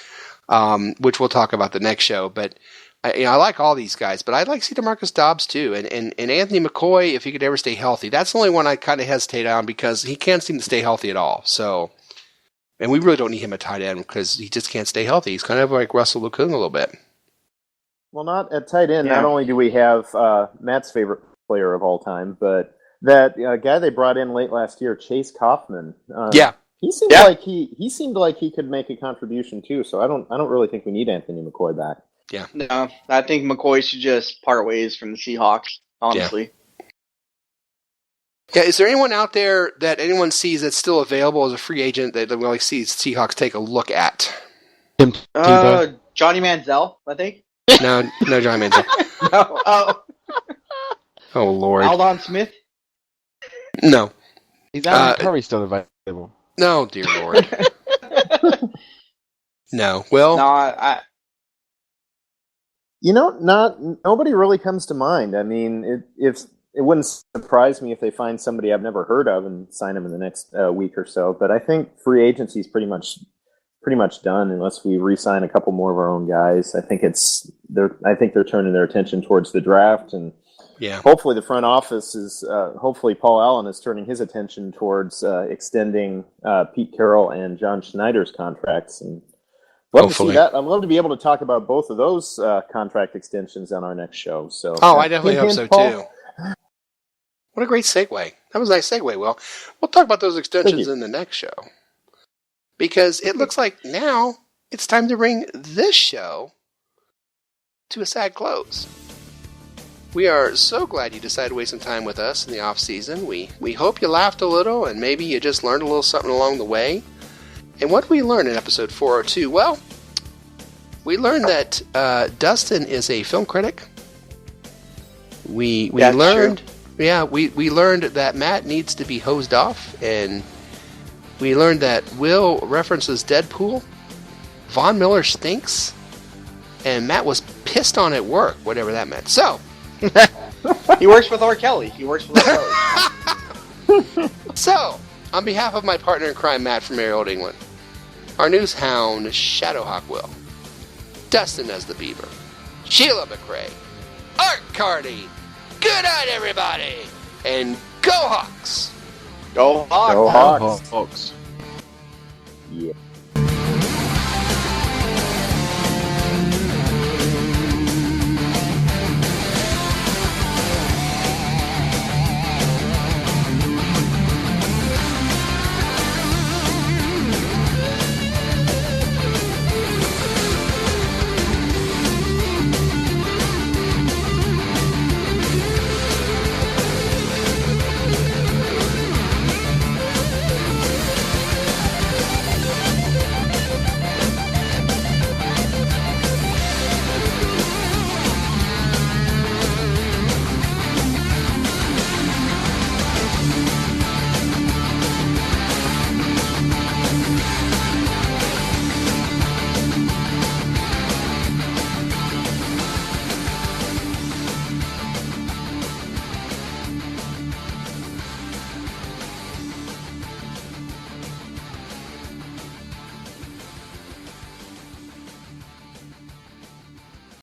which we'll talk about the next show. But I like all these guys, but I'd like to see DeMarcus Dobbs too. And Anthony McCoy, if he could ever stay healthy, that's the only one I kind of hesitate on because he can't seem to stay healthy at all. So, and we really don't need him at tight end because he just can't stay healthy. He's kind of like Russell Okung a little bit. Well, not at tight end. Not only do we have Matt's favorite player of all time, but that guy they brought in late last year, Chase Kaufman. He seemed like he seemed like he could make a contribution too. So I don't really think we need Anthony McCoy back. Yeah. No, I think McCoy should just part ways from the Seahawks, honestly. Yeah, is there anyone out there that anyone sees that's still available as a free agent that we like see Seahawks take a look at? Johnny Manziel, I think. No, Johnny Manziel. No. Oh, Lord. Aldon Smith? No. Is Alan Curry still available? No, dear Lord. No. Well, No, Nobody really comes to mind. I mean, it wouldn't surprise me if they find somebody I've never heard of and sign them in the next week or so. But I think free agency is pretty much done unless we re-sign a couple more of our own guys. I think they're turning their attention towards the draft, and hopefully the front office is. Hopefully Paul Allen is turning his attention towards extending Pete Carroll and John Schneider's contracts. And love to see that. I'd love to be able to talk about both of those contract extensions on our next show. So, I definitely hope so too. What a great segue! That was a nice segue. Well, we'll talk about those extensions in the next show. Because it looks like now it's time to bring this show to a sad close. We are so glad you decided to waste some time with us in the off season. We hope you laughed a little and maybe you just learned a little something along the way. And what did we learn in episode 402? Well, we learned that Dustin is a film critic. We learned, we learned that Matt needs to be hosed off, and we learned that Will references Deadpool, Von Miller stinks, and Matt was pissed on at work, whatever that meant. So, he works with R. Kelly. So, on behalf of my partner in crime, Matt from merry old England, our news hound, Shadowhawk Will, Dustin as the Beaver, Sheila McRae, Art Carney, good night, everybody, and go Hawks! Go Hawks! Go Hawks! Hawks. Yeah.